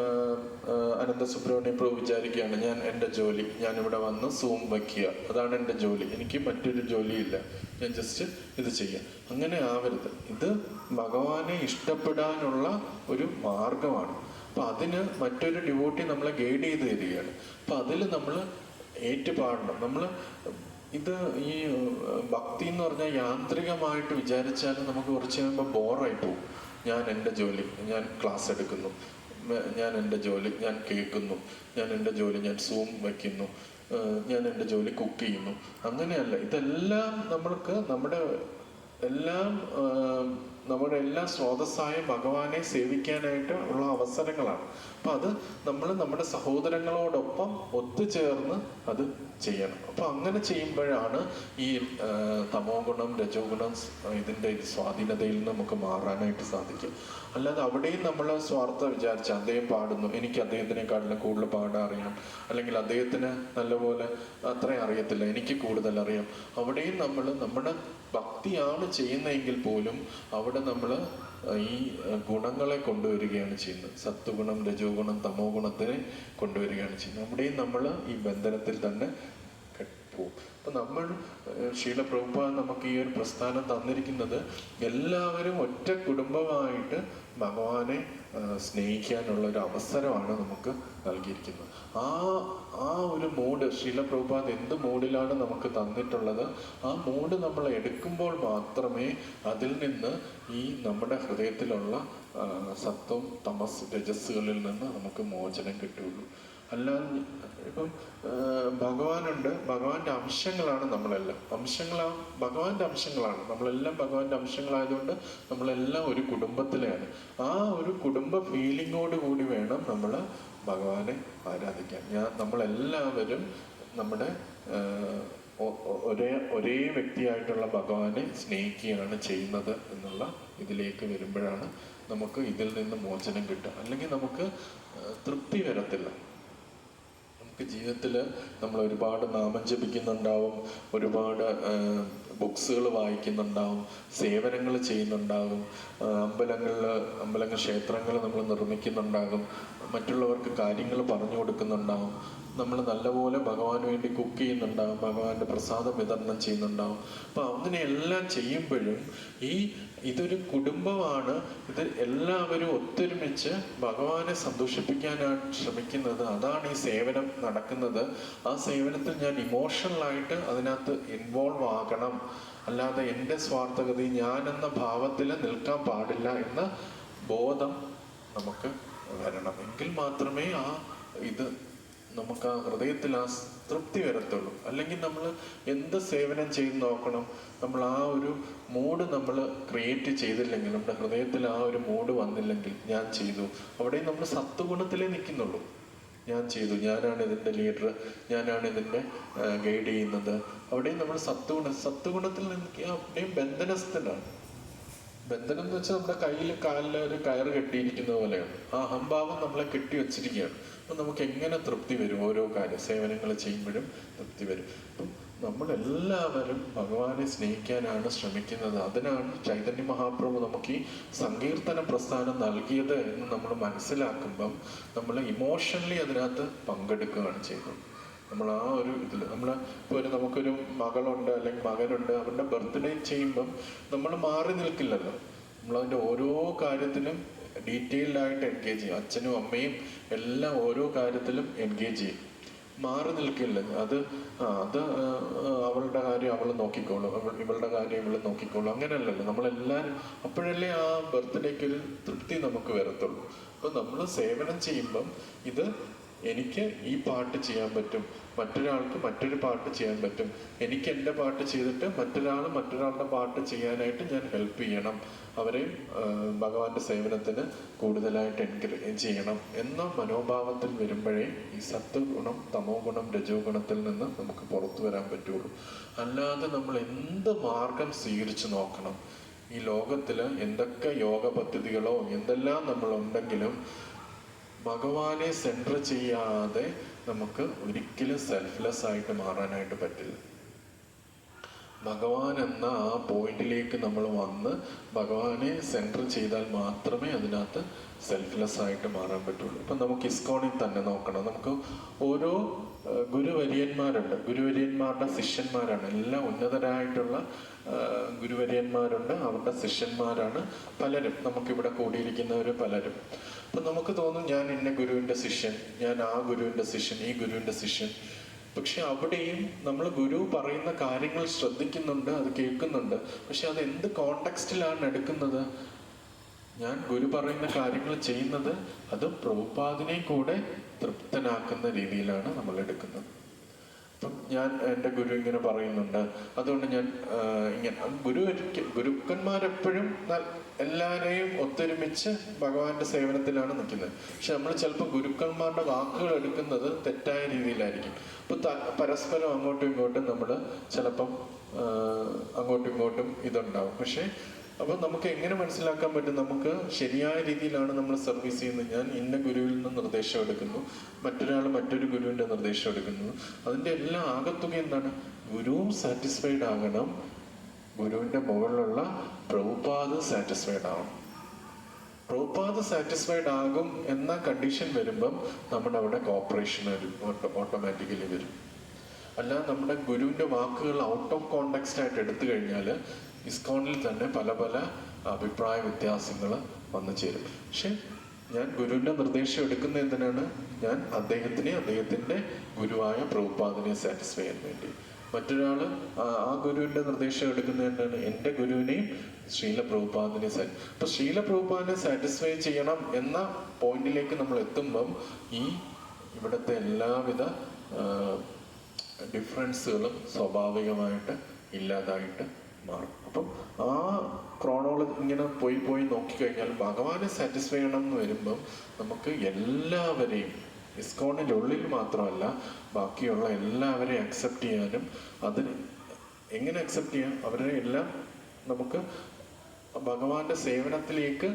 അനന്തസുബ്രഹ്മണ്യ പ്രഭു വിചാരിക്കുകയാണ്, എൻ്റെ ജോലി, ഞാനിവിടെ വന്ന് സൂം വയ്ക്കുക, അതാണ് എൻ്റെ ജോലി, എനിക്ക് മറ്റൊരു ജോലിയില്ല, ഞാൻ ജസ്റ്റ് ഇത് ചെയ്യാം. അങ്ങനെ ആവരുത്. ഇത് ഭഗവാനെ ഇഷ്ടപ്പെടാനുള്ള ഒരു മാർഗമാണ്. അപ്പൊ അതിന് മറ്റൊരു ഡിവോട്ടി നമ്മളെ ഗൈഡ് ചെയ്ത് തരികയാണ്. അപ്പൊ അതിൽ നമ്മൾ ഏറ്റുപാടണം. ഇത് ഈ ഭക്തി എന്ന് പറഞ്ഞാൽ യാന്ത്രികമായിട്ട് വിചാരിച്ചാൽ നമുക്ക് കുറച്ച് കഴിയുമ്പോൾ ബോറായി പോകും. ഞാൻ എൻ്റെ ജോലി, ഞാൻ ക്ലാസ് എടുക്കുന്നു, ഞാൻ എൻ്റെ ജോലി ഞാൻ കേൾക്കുന്നു, ഞാൻ എൻ്റെ ജോലി ഞാൻ സൂം വയ്ക്കുന്നു, ഞാൻ എൻ്റെ ജോലി കുക്ക് ചെയ്യുന്നു. അങ്ങനെയല്ല. ഇതെല്ലാം നമ്മുടെ എല്ലാ സ്രോതസ്സായ ഭഗവാനെ സേവിക്കാനായിട്ട് ഉള്ള അവസരങ്ങളാണ്. അപ്പൊ അത് നമ്മൾ നമ്മുടെ സഹോദരങ്ങളോടൊപ്പം ഒത്തുചേർന്ന് അത് ചെയ്യണം. അപ്പൊ അങ്ങനെ ചെയ്യുമ്പോഴാണ് ഈ തമോ ഗുണം, രജോ ഗുണം ഇതിൻ്റെ സ്വാധീനതയിൽ നിന്ന് നമുക്ക് മാറാനായിട്ട് സാധിക്കും. അല്ലാതെ അവിടെയും നമ്മൾ സ്വാർത്ഥ വിചാരിച്ച അദ്ദേഹം പാടുന്നു, എനിക്ക് അദ്ദേഹത്തിനെക്കാട്ടിലും കൂടുതൽ പാടാൻ അറിയണം, അല്ലെങ്കിൽ അദ്ദേഹത്തിന് നല്ലപോലെ അത്രയും അറിയത്തില്ല, എനിക്ക് കൂടുതൽ അറിയാം. അവിടെയും നമ്മുടെ ഭക്തിയാണ് ചെയ്യുന്നതെങ്കിൽ പോലും അവിടെ നമ്മൾ ഈ ഗുണങ്ങളെ കൊണ്ടുവരികയാണ് ചെയ്യുന്നത്. സത്വഗുണം, രജോ ഗുണം, തമോ ഗുണത്തിനെ കൊണ്ടുവരികയാണ് ചെയ്യുന്നത്. അവിടെയും നമ്മൾ ഈ ബന്ധനത്തിൽ തന്നെ പോകും. അപ്പൊ ശീല പ്രഭുപാദ് നമുക്ക് ഈ ഒരു പ്രസ്ഥാനം തന്നിരിക്കുന്നത് എല്ലാവരും ഒറ്റ കുടുംബമായിട്ട് ഭഗവാനെ സ്നേഹിക്കാനുള്ള ഒരു അവസരമാണ് നമുക്ക് നൽകിയിരിക്കുന്നത്. ആ ഒരു മൂഡ് ശീല പ്രഭുപാദ് എന്ത് മൂഡിലാണ് നമുക്ക് തന്നിട്ടുള്ളത്, ആ മൂഡ് നമ്മൾ എടുക്കുമ്പോൾ മാത്രമേ അതിൽ നിന്ന് ഈ നമ്മുടെ ഹൃദയത്തിലുള്ള സത്വം, തമസ്, രജസ്സുകളിൽ നിന്ന് നമുക്ക് മോചനം കിട്ടുകയുള്ളൂ. അല്ലാതെ ഇപ്പം ഭഗവാനുണ്ട്, ഭഗവാന്റെ അംശങ്ങളാണ് നമ്മളെല്ലാം. ഭഗവാന്റെ അംശങ്ങളാണ് നമ്മളെല്ലാം. ഭഗവാന്റെ അംശങ്ങളായതുകൊണ്ട് നമ്മളെല്ലാം ഒരു കുടുംബത്തിലെയാണ്. ആ ഒരു കുടുംബ ഫീലിങ്ങോട് കൂടി വേണം നമ്മൾ ഭഗവാനെ ആരാധിക്കാൻ. നമ്മളെല്ലാവരും നമ്മുടെ ഒരേ വ്യക്തിയായിട്ടുള്ള ഭഗവാനെ സ്നേഹിക്കുകയാണ് ചെയ്യുന്നത് എന്നുള്ള ഇതിലേക്ക് വരുമ്പോഴാണ് നമുക്ക് ഇതിൽ നിന്ന് മോചനം കിട്ടുക. അല്ലെങ്കിൽ നമുക്ക് തൃപ്തി വരത്തില്ല. ജീവിതത്തിൽ നമ്മൾ ഒരുപാട് നാമം ജപിക്കുന്നുണ്ടാവും, ഒരുപാട് ബുക്സുകൾ വായിക്കുന്നുണ്ടാവും, സേവനങ്ങൾ ചെയ്യുന്നുണ്ടാകും, അമ്പലങ്ങൾ ക്ഷേത്രങ്ങൾ നമ്മൾ നിർമ്മിക്കുന്നുണ്ടാകും, മറ്റുള്ളവർക്ക് കാര്യങ്ങൾ പറഞ്ഞു കൊടുക്കുന്നുണ്ടാവും, നമ്മൾ നല്ലപോലെ ഭഗവാന് വേണ്ടി കുക്ക് ചെയ്യുന്നുണ്ടാവും, ഭഗവാന്റെ പ്രസാദം വിതരണം ചെയ്യുന്നുണ്ടാവും. അപ്പം അങ്ങനെയെല്ലാം ചെയ്യുമ്പോഴും ഇതൊരു കുടുംബമാണ്. ഇത് എല്ലാവരും ഒത്തൊരുമിച്ച് ഭഗവാനെ സന്തോഷിപ്പിക്കാനാണ് ശ്രമിക്കുന്നത്. അതാണ് ഈ സേവനം നടക്കുന്നത്. ആ സേവനത്തിൽ ഞാൻ ഇമോഷണലായിട്ട് അതിനകത്ത് ഇൻവോൾവ് ആകണം. അല്ലാതെ എൻ്റെ സ്വാർത്ഥഗതി ഞാനെന്ന ഭാവത്തിൽ നിൽക്കാൻ പാടില്ല എന്ന ബോധം നമുക്ക് വരണം. എങ്കിൽ മാത്രമേ ഇത് നമുക്ക് ആ ഹൃദയത്തിൽ ആ തൃപ്തി വരത്തുള്ളൂ. അല്ലെങ്കിൽ നമ്മൾ എന്ത് സേവനം ചെയ്ത് നോക്കണം, നമ്മൾ ആ ഒരു മൂഡ് നമ്മൾ ക്രിയേറ്റ് ചെയ്തില്ലെങ്കിൽ, നമ്മുടെ ഹൃദയത്തിൽ ആ ഒരു മൂഡ് വന്നില്ലെങ്കിൽ, ഞാൻ ചെയ്തു, അവിടെ നമ്മൾ സത്വഗുണത്തിലേ നിൽക്കുന്നുള്ളൂ. ഞാൻ ചെയ്തു, ഞാനാണ് ഇതിൻ്റെ ലീഡർ, ഞാനാണ് ഇതിൻ്റെ ഗൈഡ് ചെയ്യുന്നത്, അവിടെയും നമ്മൾ സത്വഗുണത്തിൽ നിൽക്കുക. അവിടെയും ബന്ധനസ്ഥനാണ്. ബന്ധനം എന്ന് വെച്ചാൽ നമ്മുടെ കയ്യിൽ കാലിൽ ഒരു കയറ് കെട്ടിയിരിക്കുന്ന പോലെയാണ്. ആ അഹംഭാവം നമ്മളെ കെട്ടി വെച്ചിരിക്കുകയാണ്. അപ്പം നമുക്ക് എങ്ങനെ തൃപ്തി വരും? ഓരോ സേവനങ്ങൾ ചെയ്യുമ്പോഴും തൃപ്തി വരും. അപ്പം നമ്മളെല്ലാവരും ഭഗവാനെ സ്നേഹിക്കാനാണ് ശ്രമിക്കുന്നത്. അതിനാണ് ചൈതന്യ മഹാപ്രഭു നമുക്ക് ഈ സങ്കീർത്തന പ്രസ്ഥാനം നൽകിയത് എന്ന് നമ്മൾ മനസ്സിലാക്കുമ്പം നമ്മൾ ഇമോഷണലി അതിനകത്ത് പങ്കെടുക്കുകയാണ് ചെയ്യുന്നത്. നമ്മൾ ആ ഒരു ഇതിൽ ഇപ്പോൾ നമുക്കൊരു മകളുണ്ട് അല്ലെങ്കിൽ മകനുണ്ട്, അവരുടെ ബർത്ത്ഡേ ചെയ്യുമ്പം നമ്മൾ മാറി നിൽക്കില്ലല്ലോ. നമ്മളതിൻ്റെ ഓരോ കാര്യത്തിലും ഡീറ്റെയിൽഡായിട്ട് എൻഗേജ് ചെയ്യും. അച്ഛനും അമ്മയും എല്ലാം ഓരോ കാര്യത്തിലും എൻഗേജ് ചെയ്യും. മാറി നിൽക്കില്ല. അത് അവളുടെ കാര്യം അവൾ നോക്കിക്കോളും, ഇവളുടെ കാര്യം ഇവൾ നോക്കിക്കോളും, അങ്ങനെയല്ലല്ലോ. നമ്മളെല്ലാവരും അപ്പോഴല്ലേ ആ ബർത്ത്ഡേക്കൊരു തൃപ്തി നമുക്ക് വരത്തുള്ളൂ. അപ്പം നമ്മൾ സേവനം ചെയ്യുമ്പം എനിക്ക് ഈ പാട്ട് ചെയ്യാൻ പറ്റും, മറ്റൊരാൾക്ക് മറ്റൊരു പാട്ട് ചെയ്യാൻ പറ്റും, എനിക്ക് എൻ്റെ പാട്ട് ചെയ്തിട്ട് മറ്റൊരാളുടെ പാട്ട് ചെയ്യാനായിട്ട് ഞാൻ ഹെൽപ്പ് ചെയ്യണം, അവരെയും ഭഗവാന്റെ സേവനത്തിന് കൂടുതലായിട്ട് എൻകറേജ് ചെയ്യണം എന്ന മനോഭാവത്തിൽ വരുമ്പോഴേ ഈ സത്വഗുണം, തമോ ഗുണം, രജോ ഗുണത്തിൽ നിന്ന് നമുക്ക് പുറത്തു വരാൻ പറ്റുള്ളൂ. അല്ലാതെ നമ്മൾ എന്ത് മാർഗം സ്വീകരിച്ചു നോക്കണം, ഈ ലോകത്തിൽ എന്തൊക്കെ യോഗ പദ്ധതികളോ എന്തെല്ലാം നമ്മളുണ്ടെങ്കിലും ഭഗവാനെ സെൻറ്റർ ചെയ്യാതെ നമുക്ക് ഒരിക്കലും സെൽഫ്ലെസ് ആയിട്ട് മാറാനായിട്ട് പറ്റില്ല. ഭഗവാൻ എന്ന ആ പോയിന്റിലേക്ക് നമ്മൾ വന്ന് ഭഗവാനെ സെൻറ്റർ ചെയ്താൽ മാത്രമേ അതിനകത്ത് സെൽഫ്ലെസ് ആയിട്ട് മാറാൻ പറ്റുള്ളൂ. ഇപ്പം നമുക്ക് ഇസ്കോണിൽ തന്നെ നോക്കണം. നമുക്ക് ഓരോ ഗുരുവര്യന്മാരുണ്ട്, ഗുരുവര്യന്മാരുടെ ശിഷ്യന്മാരാണ്. എല്ലാം ഉന്നതരായിട്ടുള്ള ഗുരുവര്യന്മാരുണ്ട്, അവരുടെ ശിഷ്യന്മാരാണ് പലരും. നമുക്കിവിടെ കൂടിയിരിക്കുന്നവർ പലരും. അപ്പം നമുക്ക് തോന്നും ഞാൻ ഇന്ന ഗുരുവിൻ്റെ ശിഷ്യൻ, ഞാൻ ആ ഗുരുവിൻ്റെ ശിഷ്യൻ, ഈ ഗുരുവിൻ്റെ ശിഷ്യൻ. പക്ഷെ അവിടെയും നമ്മൾ ഗുരു പറയുന്ന കാര്യങ്ങൾ ശ്രദ്ധിക്കുന്നുണ്ട്, അത് കേൾക്കുന്നുണ്ട്. പക്ഷെ അത് എന്ത് കോണ്ടെക്സ്റ്റിലാണ് എടുക്കുന്നത്? ഞാൻ ഗുരു പറയുന്ന കാര്യങ്ങൾ ചെയ്യുന്നത് അത് പ്രഭുപാദിനെ കൂടെ തൃപ്തനാക്കുന്ന രീതിയിലാണ് നമ്മൾ എടുക്കുന്നത്. അപ്പം ഞാൻ എൻ്റെ ഗുരു ഇങ്ങനെ പറയുന്നുണ്ട്, അതുകൊണ്ട് ഞാൻ ഗുരുക്കന്മാരെപ്പോഴും എല്ലാവരെയും ഒത്തൊരുമിച്ച് ഭഗവാന്റെ സേവനത്തിലാണ് നിൽക്കുന്നത്. പക്ഷെ നമ്മൾ ചിലപ്പോൾ ഗുരുക്കന്മാരുടെ വാക്കുകൾ എടുക്കുന്നത് തെറ്റായ രീതിയിലായിരിക്കും. ഇപ്പൊ പരസ്പരം അങ്ങോട്ടും ഇങ്ങോട്ടും നമ്മൾ ചിലപ്പം അങ്ങോട്ടും ഇങ്ങോട്ടും ഇതുണ്ടാവും. പക്ഷെ അപ്പം നമുക്ക് എങ്ങനെ മനസ്സിലാക്കാൻ പറ്റും നമുക്ക് ശരിയായ രീതിയിലാണ് നമ്മൾ സർവീസ് ചെയ്യുന്നത്? ഞാൻ ഇന്ന ഗുരുവിൽ നിന്ന് നിർദ്ദേശം എടുക്കുന്നു, മറ്റൊരാൾ മറ്റൊരു ഗുരുവിൻ്റെ നിർദ്ദേശം എടുക്കുന്നു. അതിൻ്റെ എല്ലാം ആകത്തുക എന്താണ്? ഗുരുവും സാറ്റിസ്ഫൈഡ് ആകണം, ഗുരുവിൻ്റെ മുകളിലുള്ള പ്രഭുപാദ് സാറ്റിസ്ഫൈഡ് ആവണം. പ്രഭുപാദ് സാറ്റിസ്ഫൈഡ് ആകും എന്ന കണ്ടീഷൻ വരുമ്പം നമ്മുടെ അവിടെ കോപ്പറേഷൻ ഓട്ടോമാറ്റിക്കലി വരും. അല്ല നമ്മുടെ ഗുരുവിൻ്റെ വാക്കുകൾ ഔട്ട് ഓഫ് കോണ്ടെക്സ്റ്റ് ആയിട്ട് എടുത്തു കഴിഞ്ഞാൽ ഇസ്കോണിൽ തന്നെ പല പല അഭിപ്രായ വ്യത്യാസങ്ങൾ വന്നു ചേരും. പക്ഷെ ഞാൻ ഗുരുവിൻ്റെ നിർദ്ദേശം എടുക്കുന്ന എന്തിനാണ്? ഞാൻ അദ്ദേഹത്തിൻ്റെ ഗുരുവായ പ്രഭുപാദിനെ സാറ്റിസ്ഫൈ ചെയ്യാൻ വേണ്ടി. മറ്റൊരാൾ ആ ഗുരുവിൻ്റെ നിർദ്ദേശം എടുക്കുന്നത് എന്താണ്? എൻ്റെ ഗുരുവിനെയും ശ്രീല പ്രഭുപാദിനെ അപ്പൊ ശ്രീല പ്രഭുപാദിനെ സാറ്റിസ്ഫൈ ചെയ്യണം എന്ന പോയിന്റിലേക്ക് നമ്മൾ എത്തുമ്പം ഇവിടുത്തെ എല്ലാവിധ ഡിഫറൻസുകളും സ്വാഭാവികമായിട്ട് ഇല്ലാതായിട്ട് മാറും. അപ്പം ആ ക്രോണോളജി ഇങ്ങനെ പോയി നോക്കിക്കഴിഞ്ഞാൽ ഭഗവാനെ സാറ്റിസ്ഫൈ ചെയ്യണം എന്ന് വരുമ്പം നമുക്ക് എല്ലാവരെയും ഇസ്കോണിനുള്ളിൽ മാത്രമല്ല ബാക്കിയുള്ള എല്ലാവരെയും അക്സെപ്റ്റ് ചെയ്യാനും, അതിന് എങ്ങനെ അക്സെപ്റ്റ് ചെയ്യാം? അവരെ എല്ലാം നമുക്ക് ഭഗവാന്റെ സേവനത്തിലേക്ക്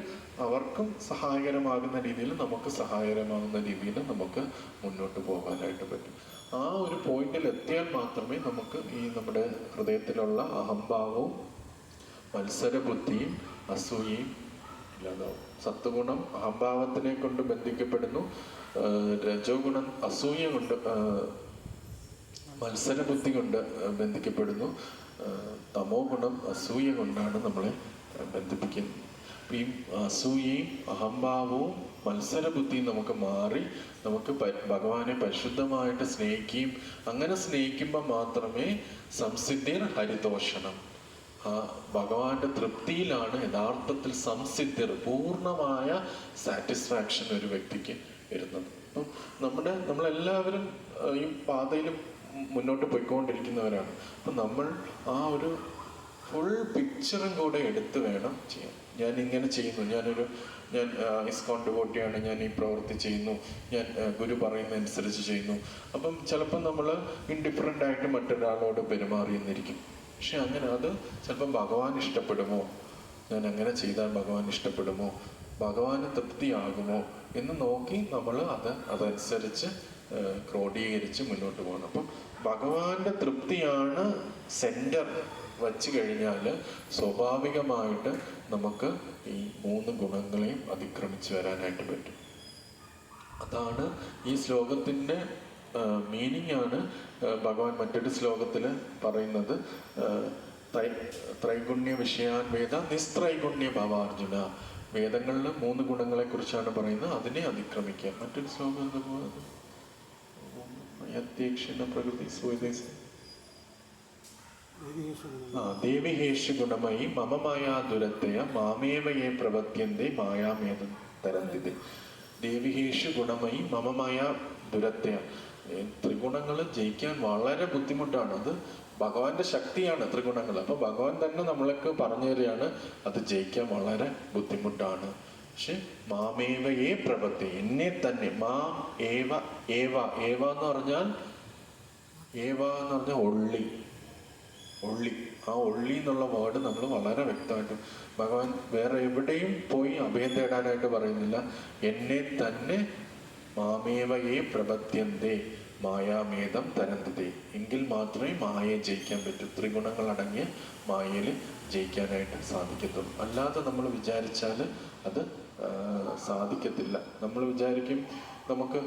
അവർക്കും സഹായകരമാകുന്ന രീതിയിൽ നമുക്ക് സഹായകരമാകുന്ന രീതിയിൽ നമുക്ക് മുന്നോട്ട് പോകാനായിട്ട് പറ്റും. ആ ഒരു പോയിന്റിൽ എത്തിയാൽ മാത്രമേ നമുക്ക് ഈ നമ്മുടെ ഹൃദയത്തിലുള്ള അഹംഭാവവും മത്സരബുദ്ധിയും അസൂയയും ഇല്ലാതാവും. സത്വഗുണം അഹംഭാവത്തിനെ കൊണ്ട് ബന്ധിക്കപ്പെടുന്നു, രജോ ഗുണം അസൂയ കൊണ്ട് മത്സരബുദ്ധി കൊണ്ട് ബന്ധിക്കപ്പെടുന്നു, തമോ ഗുണം അസൂയ കൊണ്ടാണ് നമ്മളെ ബന്ധിപ്പിക്കുന്നത്. ഈ അസൂയയും അഹംഭാവവും മത്സരബുദ്ധിയും നമുക്ക് മാറി നമുക്ക് ഭഗവാനെ പരിശുദ്ധമായിട്ട് സ്നേഹിക്കുകയും അങ്ങനെ സ്നേഹിക്കുമ്പോൾ മാത്രമേ സംസിദ്ധിർ ഹരിതോഷണം, ആ ഭഗവാന്റെ തൃപ്തിയിലാണ് യഥാർത്ഥത്തിൽ സംസിദ്ധിർ, പൂർണ്ണമായ സാറ്റിസ്ഫാക്ഷൻ ഒരു വ്യക്തിക്ക് വരുന്നത്. അപ്പം നമ്മളെല്ലാവരും ഈ പാതയിൽ മുന്നോട്ട് പോയിക്കൊണ്ടിരിക്കുന്നവരാണ്. അപ്പം നമ്മൾ ആ ഒരു ഫുൾ പിക്ചറും കൂടെ എടുത്ത് വേണം ചെയ്യാൻ. ഞാൻ ഇങ്ങനെ ചെയ്യുന്നു, ഞാൻ ഇസ്കോൺ ഡിവോട്ടിയാണ്, ഞാൻ ഈ പ്രവൃത്തി ചെയ്യുന്നു, ഞാൻ ഗുരു പറയുന്ന അനുസരിച്ച് ചെയ്യുന്നു. അപ്പം ചിലപ്പം നമ്മൾ ഇൻഡിഫറൻ്റ് ആയിട്ട് മറ്റൊരാളോട് പെരുമാറിയെന്നിരിക്കും. പക്ഷെ അങ്ങനെ അത് ചിലപ്പം ഭഗവാൻ ഇഷ്ടപ്പെടുമോ, ഞാൻ അങ്ങനെ ചെയ്താൽ ഭഗവാൻ ഇഷ്ടപ്പെടുമോ, ഭഗവാന് തൃപ്തിയാകുമോ എന്ന് നോക്കി നമ്മൾ അതനുസരിച്ച് ക്രോഡീകരിച്ച് മുന്നോട്ട് പോകണം. അപ്പം ഭഗവാന്റെ തൃപ്തിയാണ് സെന്റർ വച്ചു കഴിഞ്ഞാൽ സ്വാഭാവികമായിട്ട് നമുക്ക് ഈ 3 ഗുണങ്ങളെയും അതിക്രമിച്ച് വരാനായിട്ട് പറ്റും. അതാണ് ഈ ശ്ലോകത്തിൻ്റെ മീനിങ് ആണ്. ഭഗവാൻ മറ്റൊരു ശ്ലോകത്തിൽ പറയുന്നത് ത്രൈഗുണ്യ വിഷയാൻ വേദ നിസ്ത്രൈഗുണ്യ ഭവാർജുന. വേദങ്ങളിൽ 3 ഗുണങ്ങളെ കുറിച്ചാണ് പറയുന്നത്, അതിനെ അതിക്രമിക്കുക. മറ്റൊരു ശ്ലോകം എന്താ പോകുന്നത്? പ്രകൃതി ദേവിഹേഷു ഗുണമയി മമ മായാ ദുരത്തയ മാമേവയെ പ്രവത്യന്തേ മായാമേതം തരന്തിതെ. ദേവിഹേഷു ഗുണമയി മമ മായാ ദുരത്തയ. ത്രിഗുണങ്ങൾ ജയിക്കാൻ വളരെ ബുദ്ധിമുട്ടാണ്. അത് ഭഗവാന്റെ ശക്തിയാണ് ത്രിഗുണങ്ങൾ. അപ്പൊ ഭഗവാൻ തന്നെ നമ്മൾക്ക് പറഞ്ഞു തരികയാണ് അത് ജയിക്കാൻ വളരെ ബുദ്ധിമുട്ടാണ്. പക്ഷെ മാമേവയെ പ്രവൃത്തി, എന്നെ തന്നെ, മാം ഏവ ഏവ. ഏവ എന്ന് പറഞ്ഞാൽ ഒള്ളി. ആ ഒള്ളി എന്നുള്ള വേർഡ് നമ്മൾ വളരെ വ്യക്തമായിട്ട് ഭഗവാൻ വേറെ എവിടെയും പോയി അഭയം തേടാനായിട്ട് പറയുന്നില്ല. എന്നെ തന്നെ മാമേവയെ പ്രപത്യന്തേ മായാമേതം തരന്തതേ. എങ്കിൽ മാത്രമേ മായയെ ജയിക്കാൻ പറ്റൂ. ത്രിഗുണങ്ങൾ അടങ്ങിയ മായയിൽ ജയിക്കാനായിട്ട് സാധിക്കത്തുള്ളൂ. അല്ലാതെ നമ്മൾ വിചാരിച്ചാൽ അത് സാധിക്കത്തില്ല. നമ്മൾ വിചാരിക്കും നമുക്ക്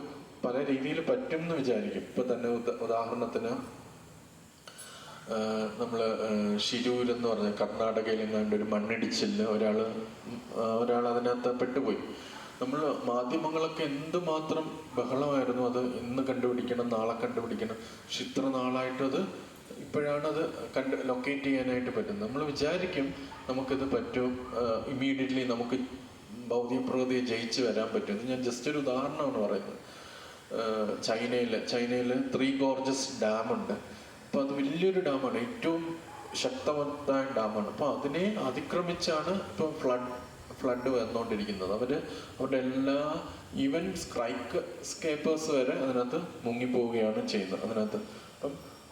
പല രീതിയിൽ പറ്റും എന്ന് വിചാരിക്കും. ഇപ്പൊ തന്നെ ഉദാഹരണത്തിന് നമ്മൾ ഷിരൂർ എന്ന് പറഞ്ഞ കർണാടകയിൽ എങ്ങാണ്ട് ഒരു മണ്ണിടിച്ചില് ഒരാൾ അതിനകത്ത് പെട്ടുപോയി. നമ്മൾ മാധ്യമങ്ങളൊക്കെ എന്തുമാത്രം ബഹളമായിരുന്നു, അത് ഇന്ന് കണ്ടുപിടിക്കണം, നാളെ കണ്ടുപിടിക്കണം. പക്ഷെ ഇത്ര നാളായിട്ട് അത് ഇപ്പോഴാണ് ലൊക്കേറ്റ് ചെയ്യാനായിട്ട് പറ്റുന്നത്. നമ്മൾ വിചാരിക്കും നമുക്കിത് പറ്റും, ഇമ്മീഡിയറ്റ്ലി നമുക്ക് ഭൗതിക പ്രകൃതിയെ ജയിച്ച് വരാൻ പറ്റും. ഞാൻ ജസ്റ്റ് ഒരു ഉദാഹരണമാണ് പറയുന്നത്. ചൈനയില് 3 ഗോർജസ് ഡാമുണ്ട്. അപ്പൊ അത് വലിയൊരു ഡാമാണ്, ഏറ്റവും ശക്തമായ ഡാമാണ്. അപ്പൊ അതിനെ അതിക്രമിച്ചാണ് ഇപ്പൊ ഫ്ലഡ് വന്നുകൊണ്ടിരിക്കുന്നത്. അവരുടെ എല്ലാ ഈവൻ സ്കേപ്പേഴ്സ് വരെ അതിനകത്ത് മുങ്ങിപ്പോവുകയാണ് ചെയ്യുന്നത് അതിനകത്ത്.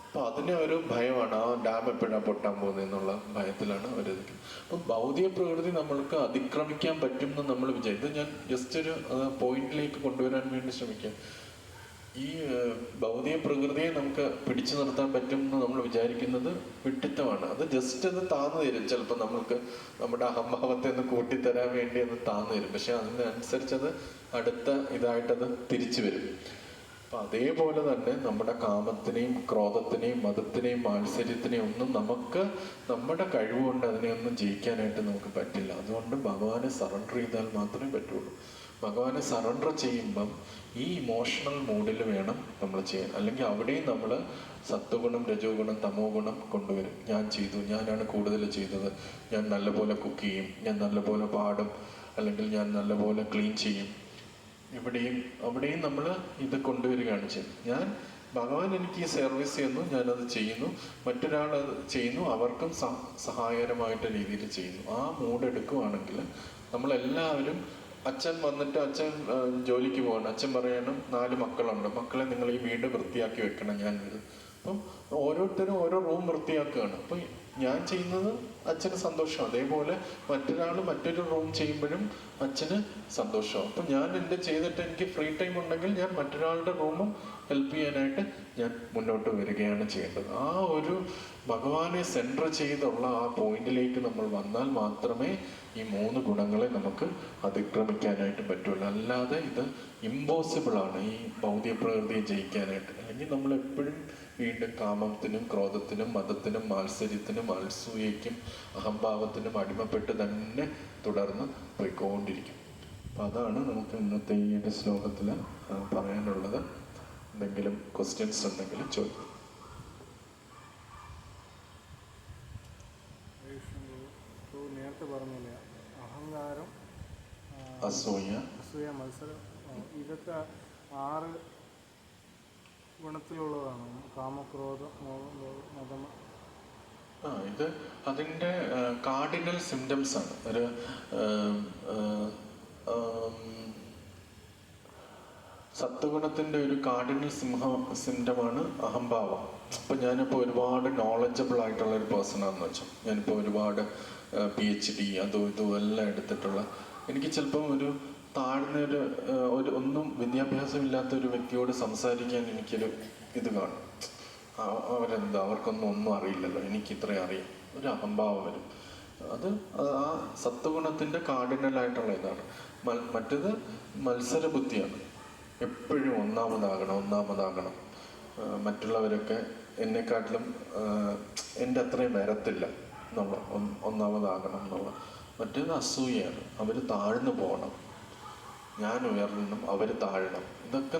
അപ്പൊ അതിന് ഒരു ഭയമാണ്, ആ ഡാം എപ്പോഴാണ് പൊട്ടാൻ പോകുന്നത് എന്നുള്ള ഭയത്തിലാണ് അവരിരിക്കുന്നത്. അപ്പൊ ഭൗതിക പ്രകൃതി നമ്മൾക്ക് അതിക്രമിക്കാൻ പറ്റും എന്ന് നമ്മൾ വിചാരിക്കും. ഞാൻ ജസ്റ്റ് ഒരു പോയിന്റിലേക്ക് കൊണ്ടുവരാൻ വേണ്ടി ശ്രമിക്കാം. ഈ ഭൗതിക പ്രകൃതിയെ നമുക്ക് പിടിച്ചു നിർത്താൻ പറ്റും എന്ന് നമ്മൾ വിചാരിക്കുന്നത് വിഡ്ഢിത്തമാണ്. അത് ജസ്റ്റ് അത് താന്നു തരും. ചിലപ്പോൾ നമ്മൾക്ക് നമ്മുടെ അഹംഭാവത്തെ ഒന്ന് കൂട്ടിത്തരാൻ വേണ്ടി അത് താന്നു തരും. പക്ഷെ അതിനനുസരിച്ച് അത് അടുത്ത ഇതായിട്ടത് തിരിച്ചു വരും. അപ്പൊ അതേപോലെ തന്നെ നമ്മുടെ കാമത്തിനെയും ക്രോധത്തിനെയും മതത്തിനെയും മാത്സര്യത്തിനെയും ഒന്നും നമുക്ക് നമ്മുടെ കഴിവുകൊണ്ട് അതിനെയൊന്നും ജയിക്കാനായിട്ട് നമുക്ക് പറ്റില്ല. അതുകൊണ്ട് ഭഗവാനെ സറണ്ടർ ചെയ്താൽ മാത്രമേ പറ്റുള്ളൂ. ഭഗവാനെ സറണ്ടർ ചെയ്യുമ്പം ഈ ഇമോഷണൽ മൂഡിൽ വേണം നമ്മൾ ചെയ്യാൻ. അല്ലെങ്കിൽ അവിടെയും നമ്മൾ സത്വഗുണം രജോ ഗുണം തമോ ഗുണം കൊണ്ടുവരും. ഞാൻ ചെയ്തു, ഞാനാണ് കൂടുതൽ ചെയ്തത്, ഞാൻ നല്ലപോലെ കുക്ക് ചെയ്യും, ഞാൻ നല്ലപോലെ പാടും, അല്ലെങ്കിൽ ഞാൻ നല്ലപോലെ ക്ലീൻ ചെയ്യും. അവിടെയും നമ്മൾ ഇത് കൊണ്ടുവരികയാണ് ചെയ്യുന്നത്. ഭഗവാൻ എനിക്ക് ഈ സർവീസ് ചെയ്യുന്നു, ഞാനത് ചെയ്യുന്നു, മറ്റൊരാൾ അത് ചെയ്യുന്നു, അവർക്കും സഹായകരമായിട്ട് രീതിയിൽ ചെയ്യുന്നു. ആ മൂഡ് എടുക്കുവാണെങ്കിൽ നമ്മളെല്ലാവരും, അച്ഛൻ വന്നിട്ട് അച്ഛൻ ജോലിക്ക് പോകണം, അച്ഛൻ പറയണം 4 മക്കളുണ്ട്, മക്കളെ നിങ്ങൾ ഈ വീട് വൃത്തിയാക്കി വെക്കണം, ഞാൻ വരും. അപ്പം ഓരോരുത്തരും ഓരോ റൂം വൃത്തിയാക്കുകയാണ്. അപ്പം ഞാൻ ചെയ്യുന്നത് അച്ഛന് സന്തോഷം, അതേപോലെ മറ്റൊരാൾ മറ്റൊരു റൂം ചെയ്യുമ്പോഴും അച്ഛന് സന്തോഷമാവും. അപ്പം ഞാൻ എൻ്റെ ചെയ്തിട്ട് എനിക്ക് ഫ്രീ ടൈം ഉണ്ടെങ്കിൽ ഞാൻ മറ്റൊരാളുടെ റൂമും ഹെൽപ്പ് ചെയ്യാനായിട്ട് ഞാൻ മുന്നോട്ട് വരികയാണ് ചെയ്യേണ്ടത്. ആ ഒരു ഭഗവാനെ സെൻറ്റർ ചെയ്തുള്ള ആ പോയിന്റിലേക്ക് നമ്മൾ വന്നാൽ മാത്രമേ ഈ 3 ഗുണങ്ങളെ നമുക്ക് അതിക്രമിക്കാനായിട്ട് പറ്റുള്ളൂ. അല്ലാതെ ഇത് ഇമ്പോസിബിളാണ് ഈ ഭൗതിക പ്രകൃതിയെ ജയിക്കാനായിട്ട്. അല്ലെങ്കിൽ നമ്മൾ എപ്പോഴും വീണ്ടും കാമത്തിനും ക്രോധത്തിനും മതത്തിനും മാത്സര്യത്തിനും അൽസൂയയ്ക്കും അഹംഭാവത്തിനും അടിമപ്പെട്ട് തന്നെ തുടർന്ന് പോയിക്കൊണ്ടിരിക്കും. അപ്പം അതാണ് നമുക്ക് ഇന്നത്തെ ഈ ഒരു ശ്ലോകത്തിൽ പറയാനുള്ളത്. എന്തെങ്കിലും ക്വസ്റ്റ്യൻസ് ഉണ്ടെങ്കിൽ ചോദിക്കും. നേരത്തെ പറഞ്ഞില്ലേ അഹങ്കാരം, അസൂയ, മത്സരം, ഇതൊക്കെ 6 ഗുണത്തിലുള്ളതാണ്. കാമക്രോധം, മതം. ഇത് അതിൻ്റെ കാർഡിനൽ സിംറ്റംസ് ആണ്. ഒരു സത്വഗുണത്തിൻ്റെ ഒരു കാർഡിനൽ സിംറ്റമാണ് അഹംഭാവം. അപ്പം ഞാനിപ്പോൾ ഒരുപാട് നോളജബിൾ ആയിട്ടുള്ള ഒരു പേഴ്സൺ ആണെന്ന് വെച്ചാൽ, ഞാനിപ്പോൾ ഒരുപാട് PhD അതും ഇതും എല്ലാം എടുത്തിട്ടുള്ള, എനിക്ക് ചിലപ്പം ഒരു താഴ്ന്നൊരു ഒന്നും വിദ്യാഭ്യാസം ഇല്ലാത്ത ഒരു വ്യക്തിയോട് സംസാരിക്കാൻ എനിക്കൊരു ഇത് കാണും. അവരെന്താ, അവർക്കൊന്നും അറിയില്ലല്ലോ, എനിക്കിത്രയും അറിയാം, ഒരു അഹംഭാവം വരും. അത് ആ സത്വഗുണത്തിൻ്റെ കാർഡിനലായിട്ടുള്ള ഇതാണ്. മറ്റേത് മത്സരബുദ്ധിയാണ്. എപ്പോഴും ഒന്നാമതാകണം. മറ്റുള്ളവരൊക്കെ എന്നെക്കാട്ടിലും എൻ്റെ അത്രയും വരത്തില്ല എന്നുള്ള, ഒന്നാമതാകണം എന്നുള്ള. മറ്റേത് അസൂയയാണ്. അവർ താഴ്ന്നു പോകണം, ഞാൻ ഉയരണം, അവർ താഴണം. ഇതൊക്കെ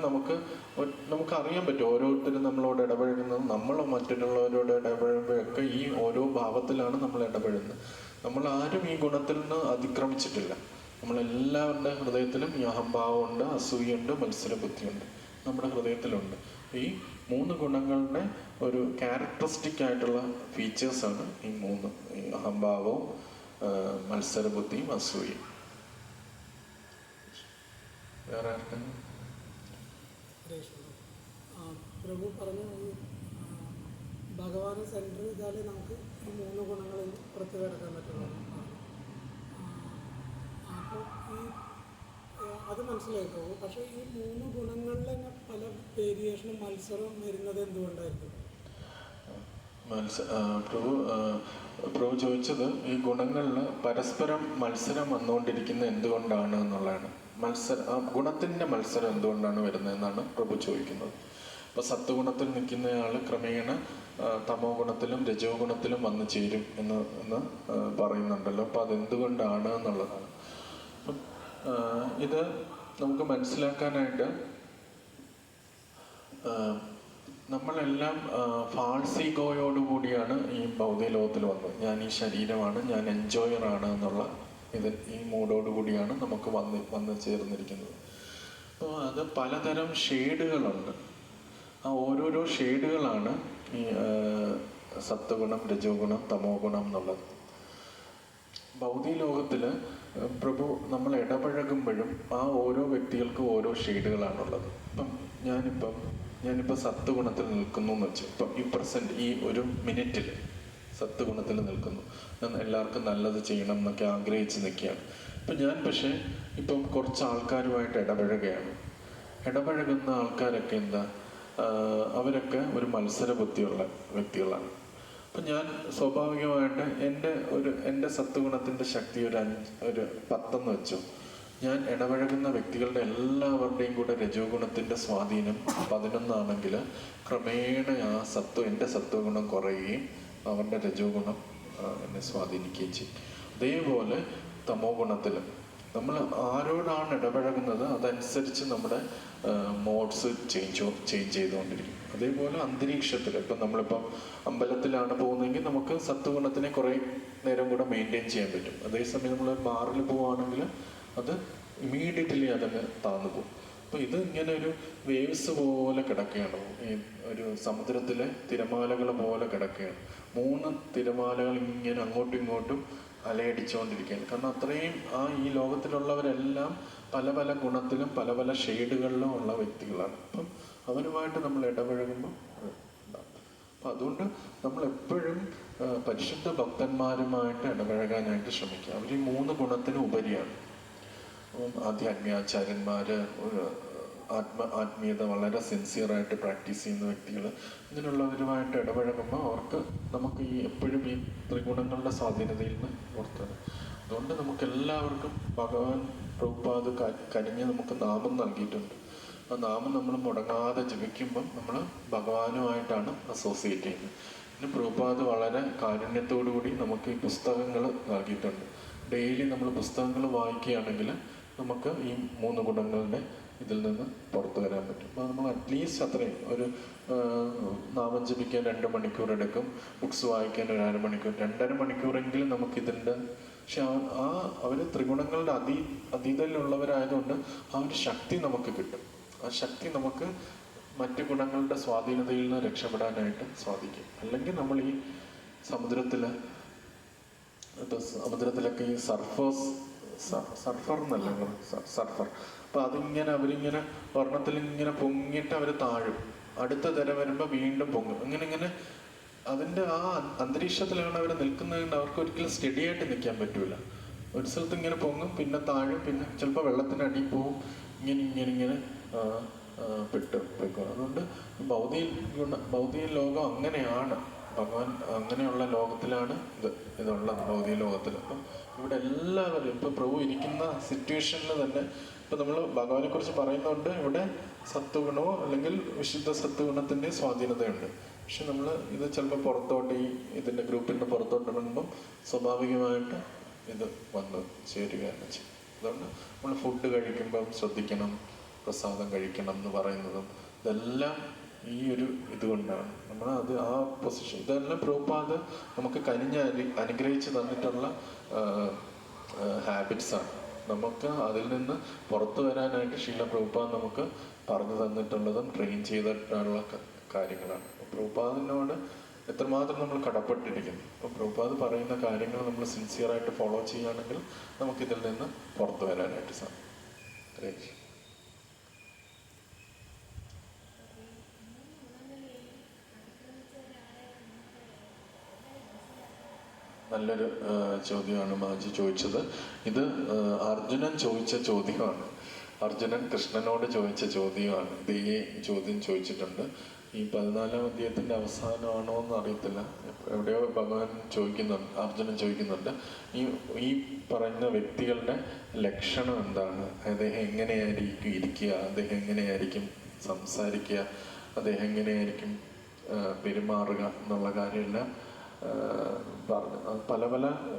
നമുക്കറിയാൻ പറ്റും. ഓരോരുത്തരും നമ്മളോട് ഇടപഴകുന്നത്, നമ്മൾ മറ്റുള്ളവരോട് ഇടപഴകുമ്പോഴൊക്കെ ഈ ഓരോ ഭാവത്തിലാണ് നമ്മൾ ഇടപഴകുന്നത്. നമ്മൾ ആരും ഈ ഗുണത്തിൽ നിന്ന് അതിക്രമിച്ചിട്ടില്ല. നമ്മളെല്ലാവരുടെ ഹൃദയത്തിലും ഈ അഹംഭാവമുണ്ട്, അസൂയുണ്ട്, മത്സരബുദ്ധിയുണ്ട്, നമ്മുടെ ഹൃദയത്തിലുണ്ട്. ഈ 3 ഗുണങ്ങളുടെ ഒരു ക്യാരക്ടറിസ്റ്റിക് ആയിട്ടുള്ള ഫീച്ചേഴ്സാണ് ഈ 3, ഈ അഹംഭാവവും മത്സരബുദ്ധിയും അസൂയയും. വേറെ ആർക്കെങ്കിലും? പ്രഭു പറഞ്ഞു, ഭഗവാനെ സെൻറ്റർ ചെയ്താലേ നമുക്ക് ഈ 3 ഗുണങ്ങളിൽ പുറത്തു കിടക്കാൻ പറ്റുള്ളൂ. അപ്പോൾ അത് മനസ്സിലായി പോകും. പക്ഷേ ഈ 3 ഗുണങ്ങളിൽ തന്നെ പല വേരിയേഷനും മത്സരവും വരുന്നത് എന്തുകൊണ്ടായിരിക്കും? പ്രഭു ചോദിച്ചത് ഈ ഗുണങ്ങളിൽ പരസ്പരം മത്സരം വന്നുകൊണ്ടിരിക്കുന്നത് എന്തുകൊണ്ടാണ് എന്നുള്ളതാണ്. ഗുണത്തിൻ്റെ മത്സരം എന്തുകൊണ്ടാണ് വരുന്നതെന്നാണ് പ്രഭു ചോദിക്കുന്നത്. അപ്പോൾ സത്വഗുണത്തിൽ നിൽക്കുന്നയാൾ ക്രമേണ തമോ ഗുണത്തിലും രജോ ഗുണത്തിലും വന്നു ചേരും എന്ന് പറയുന്നുണ്ടല്ലോ. അപ്പോൾ അതെന്തുകൊണ്ടാണ് എന്നുള്ളതാണ്. അപ്പം ഇത് നമുക്ക് മനസ്സിലാക്കാനായിട്ട് നമ്മളെല്ലാം ഫാൾസിഗോയോടുകൂടിയാണ് ഈ ഭൗതിക ലോകത്തിൽ വന്നത്. ഞാൻ ഈ ശരീരമാണ്, ഞാൻ എൻജോയറാണ് എന്നുള്ള ഈ മൂഡോടുകൂടിയാണ് നമുക്ക് വന്ന് ചേർന്നിരിക്കുന്നത്. അപ്പോൾ അത് പലതരം ഷെയ്ഡുകളുണ്ട്. ആ ഓരോരോ ഷെയ്ഡുകളാണ് ഈ സത്വഗുണം, രജോ ഗുണം, തമോ ഗുണം എന്നുള്ളത്. ഭൗതിക ലോകത്തിൽ പ്രഭു നമ്മൾ ഇടപഴകുമ്പോഴും ആ ഓരോ വ്യക്തികൾക്കും ഓരോ ഷെയ്ഡുകളാണുള്ളത്. ഇപ്പം ഞാനിപ്പോൾ സത്വഗുണത്തിൽ നിൽക്കുന്നു എന്ന് വെച്ചു. ഇപ്പം ഈ പ്രസൻറ്റ് ഈ ഒരു മിനിറ്റിൽ സത്വഗുണത്തിൽ നിൽക്കുന്നു. ഞാൻ എല്ലാവർക്കും നല്ലത് ചെയ്യണം എന്നൊക്കെ ആഗ്രഹിച്ച് നിൽക്കുകയാണ്. ഇപ്പം ഞാൻ പക്ഷേ ഇപ്പം കുറച്ച് ആൾക്കാരുമായിട്ട് ഇടപഴകുന്ന ആൾക്കാരൊക്കെ എന്താ, അവരൊക്കെ ഒരു മത്സരബുദ്ധിയുള്ള വ്യക്തികളാണ്. അപ്പം ഞാൻ സ്വാഭാവികമായിട്ട് എൻ്റെ സത്വഗുണത്തിൻ്റെ ശക്തി ഒരു 10 എന്ന് വെച്ചു. ഞാൻ ഇടപഴകുന്ന വ്യക്തികളുടെ എല്ലാവരുടെയും കൂടെ രജോ ഗുണത്തിൻ്റെ സ്വാധീനം 11 ആണെങ്കിൽ ക്രമേണ എൻ്റെ സത്വഗുണം കുറയുകയും അവരുടെ രജോ ഗുണം എന്നെ സ്വാധീനിക്കുകയും ചെയ്യും. അതേപോലെ തമോ ഗുണത്തിലും നമ്മൾ ആരോടാണ് ഇടപഴകുന്നത് അതനുസരിച്ച് നമ്മുടെ മോഡ്സ് ചേഞ്ച് ചെയ്തുകൊണ്ടിരിക്കും. അതേപോലെ അന്തരീക്ഷത്തിൽ നമ്മളിപ്പം അമ്പലത്തിലാണ് പോകുന്നതെങ്കിൽ നമുക്ക് സത്വഗുണത്തിനെ കുറേ നേരം കൂടെ മെയിൻറ്റെയിൻ ചെയ്യാൻ പറ്റും. അതേസമയം നമ്മൾ ബാറിൽ പോവുകയാണെങ്കിൽ അത് ഇമീഡിയറ്റ്ലി അതങ്ങ് താന്നു പോകും. അപ്പോൾ ഇത് ഇങ്ങനെ ഒരു വേവ്സ് പോലെ കിടക്കുകയാണ്, ഈ ഒരു സമുദ്രത്തിലെ തിരമാലകൾ പോലെ കിടക്കുകയാണ്. 3 തിരമാലകൾ ഇങ്ങനെ അങ്ങോട്ടും ഇങ്ങോട്ടും അലയടിച്ചുകൊണ്ടിരിക്കുകയാണ്. കാരണം അത്രയും ഈ ലോകത്തിലുള്ളവരെല്ലാം പല പല ഗുണത്തിലും പല പല ഷെയ്ഡുകളിലും ഉള്ള വ്യക്തികളാണ്. അപ്പം അവരുമായിട്ട് നമ്മൾ ഇടപഴകുമ്പോൾ അപ്പം അതുകൊണ്ട് നമ്മളെപ്പോഴും പരിശുദ്ധ ഭക്തന്മാരുമായിട്ട് ഇടപഴകാനായിട്ട് ശ്രമിക്കുക. അവർ ഈ 3 ഗുണത്തിന് ഉപരിയാണ്. ആധ്യാത്മികാചാര്യന്മാർ, ആത്മീയത വളരെ സിൻസിയറായിട്ട് പ്രാക്ടീസ് ചെയ്യുന്ന വ്യക്തികൾ, ഇങ്ങനെയുള്ളവരുമായിട്ട് ഇടപഴകുമ്പോൾ അവർക്ക് നമുക്ക് ഈ എപ്പോഴും ഈ ത്രിഗുണങ്ങളുടെ സ്വാധീനതയിൽ നിന്ന് പുറത്താണ്. അതുകൊണ്ട് നമുക്കെല്ലാവർക്കും ഭഗവാൻ പ്രഭുപാദ് കനിഞ്ഞ് നമുക്ക് നാമം നൽകിയിട്ടുണ്ട്. ആ നാമം നമ്മൾ മുടങ്ങാതെ ജപിക്കുമ്പം നമ്മൾ ഭഗവാനുമായിട്ടാണ് അസോസിയേറ്റ് ചെയ്യുന്നത്. പിന്നെ പ്രഭുപാദ് വളരെ കാരുണ്യത്തോടു കൂടി നമുക്ക് ഈ പുസ്തകങ്ങൾ നൽകിയിട്ടുണ്ട്. ഡെയിലി നമ്മൾ പുസ്തകങ്ങൾ വായിക്കുകയാണെങ്കിൽ നമുക്ക് ഈ 3 ഗുണങ്ങളുടെ ഇതിൽ നിന്ന് പുറത്തു വരാൻ പറ്റും. അപ്പോൾ നമ്മൾ അറ്റ്ലീസ്റ്റ് അത്രയും ഒരു നാമം ജപിക്കാൻ 2 മണിക്കൂർ എടുക്കും, ബുക്സ് വായിക്കാൻ 1.5 മണിക്കൂർ, 2.5 മണിക്കൂറെങ്കിലും നമുക്കിതിൻ്റെ. പക്ഷെ അവർ ത്രിഗുണങ്ങളുടെ അതീതയിലുള്ളവരായതുകൊണ്ട് ആ ഒരു ശക്തി നമുക്ക് കിട്ടും. ആ ശക്തി നമുക്ക് മറ്റു ഗുണങ്ങളുടെ സ്വാധീനതയിൽ നിന്ന് രക്ഷപ്പെടാനായിട്ട് സാധിക്കും. അല്ലെങ്കിൽ നമ്മൾ ഈ സമുദ്രത്തിലൊക്കെ ഈ സർഫർ എന്നല്ല, സർഫർ. അപ്പം അതിങ്ങനെ അവരിങ്ങനെ ഒരെണ്ണത്തിൽ ഇങ്ങനെ പൊങ്ങിയിട്ട് അവർ താഴും, അടുത്ത തിര വരുമ്പോൾ വീണ്ടും പൊങ്ങും. ഇങ്ങനെ അതിൻ്റെ ആ അന്തരീക്ഷത്തിലാണ് അവർ നിൽക്കുന്നതുകൊണ്ട് അവർക്ക് ഒരിക്കലും സ്റ്റഡി ആയിട്ട് നിൽക്കാൻ പറ്റൂല. ഒരു സ്ഥലത്ത് ഇങ്ങനെ പൊങ്ങും, പിന്നെ താഴും, പിന്നെ ചിലപ്പോൾ വെള്ളത്തിനടിയിൽ പോവും, ഇങ്ങനെ പോയിക്കോളും. അതുകൊണ്ട് ഭൗതിക ലോകം അങ്ങനെയാണ്. ഭഗവാൻ അങ്ങനെയുള്ള ലോകത്തിലാണ് ഇതുള്ളത്, ഭൗതിക ലോകത്തിൽ. അപ്പം ഇവിടെ എല്ലാവരും ഇപ്പം പ്രഭു ഇരിക്കുന്ന സിറ്റുവേഷനിൽ തന്നെ ഇപ്പം നമ്മൾ ഭഗവാനെ കുറിച്ച് പറയുന്നുണ്ട്, ഇവിടെ സത്വഗുണമോ അല്ലെങ്കിൽ വിശുദ്ധ സത്വഗുണത്തിൻ്റെ സ്വാധീനതയുണ്ട്. പക്ഷെ നമ്മൾ ഇത് ചിലപ്പോൾ പുറത്തോട്ട് ഇതിൻ്റെ ഗ്രൂപ്പിൻ്റെ പുറത്തോട്ട് ഇറങ്ങുമ്പം സ്വാഭാവികമായിട്ട് ഇത് വന്ന് ചേരുകയാണ് ചെയ്യും. അതുകൊണ്ട് നമ്മൾ ഫുഡ് കഴിക്കുമ്പം ശ്രദ്ധിക്കണം, പ്രസാദം കഴിക്കണം എന്ന് പറയുന്നതും ഇതെല്ലാം ഈ ഒരു ഇതുകൊണ്ടാണ്. നമ്മൾ ആ പൊസിഷൻ ഇതെല്ലാം പ്രഭുപാദ് നമുക്ക് അനുഗ്രഹിച്ച് തന്നിട്ടുള്ള ഹാബിറ്റ്സാണ്. നമുക്ക് അതിൽ നിന്ന് പുറത്തു വരാനായിട്ട് ശീല പ്രഭുപാദ് നമുക്ക് പറഞ്ഞു തന്നിട്ടുള്ളതും ട്രെയിൻ ചെയ്തിട്ടുള്ള കാര്യങ്ങളാണ്. പ്രഭുപാദിനോട് എത്രമാത്രം നമ്മൾ കടപ്പെട്ടിരിക്കുന്നു. അപ്പോൾ പ്രഭുപാദ് പറയുന്ന കാര്യങ്ങൾ നമ്മൾ സിൻസിയറായിട്ട് ഫോളോ ചെയ്യുകയാണെങ്കിൽ നമുക്കിതിൽ നിന്ന് പുറത്തു വരാനായിട്ട് സാധിക്കും. നല്ലൊരു ചോദ്യമാണ് മാജി ചോദിച്ചത്. ഇത് അർജുനൻ ചോദിച്ച ചോദ്യമാണ്. അർജുനൻ കൃഷ്ണനോട് ചോദിച്ച ചോദ്യമാണ്. ഇത് ഈ ചോദ്യം ചോദിച്ചിട്ടുണ്ട്. ഈ 14-ാം അധ്യായത്തിൻ്റെ അവസാനമാണോ എന്ന് അറിയത്തില്ല, എവിടെയോ ഭഗവാൻ ചോദിക്കുന്നുണ്ട്, അർജുനൻ ചോദിക്കുന്നുണ്ട്, ഈ പറയുന്ന വ്യക്തികളുടെ ലക്ഷണം എന്താണ്, അദ്ദേഹം എങ്ങനെയായിരിക്കും ഇരിക്കുക, അദ്ദേഹം എങ്ങനെയായിരിക്കും സംസാരിക്കുക, അദ്ദേഹം എങ്ങനെയായിരിക്കും പെരുമാറുക എന്നുള്ള കാര്യമെല്ലാം പറഞ്ഞു. പല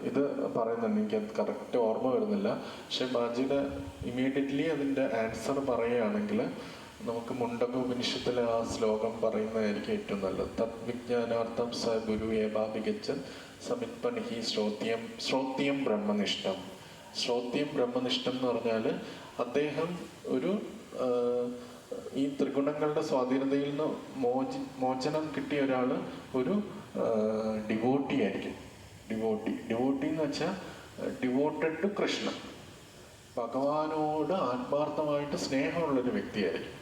ഇത് പറയുന്നുണ്ട്, എനിക്കത് കറക്റ്റ് ഓർമ്മ വരുന്നില്ല. പക്ഷെ ബാജിയുടെ ഇമ്മീഡിയറ്റ്ലി അതിൻ്റെ ആൻസർ പറയുകയാണെങ്കിൽ നമുക്ക് മുണ്ടക ഉപനിഷത്തിലെ ആ ശ്ലോകം പറയുന്നതായിരിക്കും ഏറ്റവും നല്ലത്. തദ്വിജ്ഞാനാർത്ഥം സ ഗുരു ഏവാഭിഗച്ഛ സമിത്പണിഹി ശ്രോത്യം ബ്രഹ്മനിഷ്ഠം. ശ്രോത്യം ബ്രഹ്മനിഷ്ഠം എന്ന് പറഞ്ഞാൽ അദ്ദേഹം ഒരു ഈ ത്രിഗുണങ്ങളുടെ സ്വാധീനതയിൽ നിന്ന് മോചനം കിട്ടിയ ഒരാൾ ഒരു ഡിവോട്ടി ആയിരിക്കും. ഡിവോട്ടി എന്ന് വെച്ചാൽ ഡിവോട്ടഡ് ടു കൃഷ്ണ, ഭഗവാനോട് ആത്മാർത്ഥമായിട്ട് സ്നേഹമുള്ളൊരു വ്യക്തിയായിരിക്കും.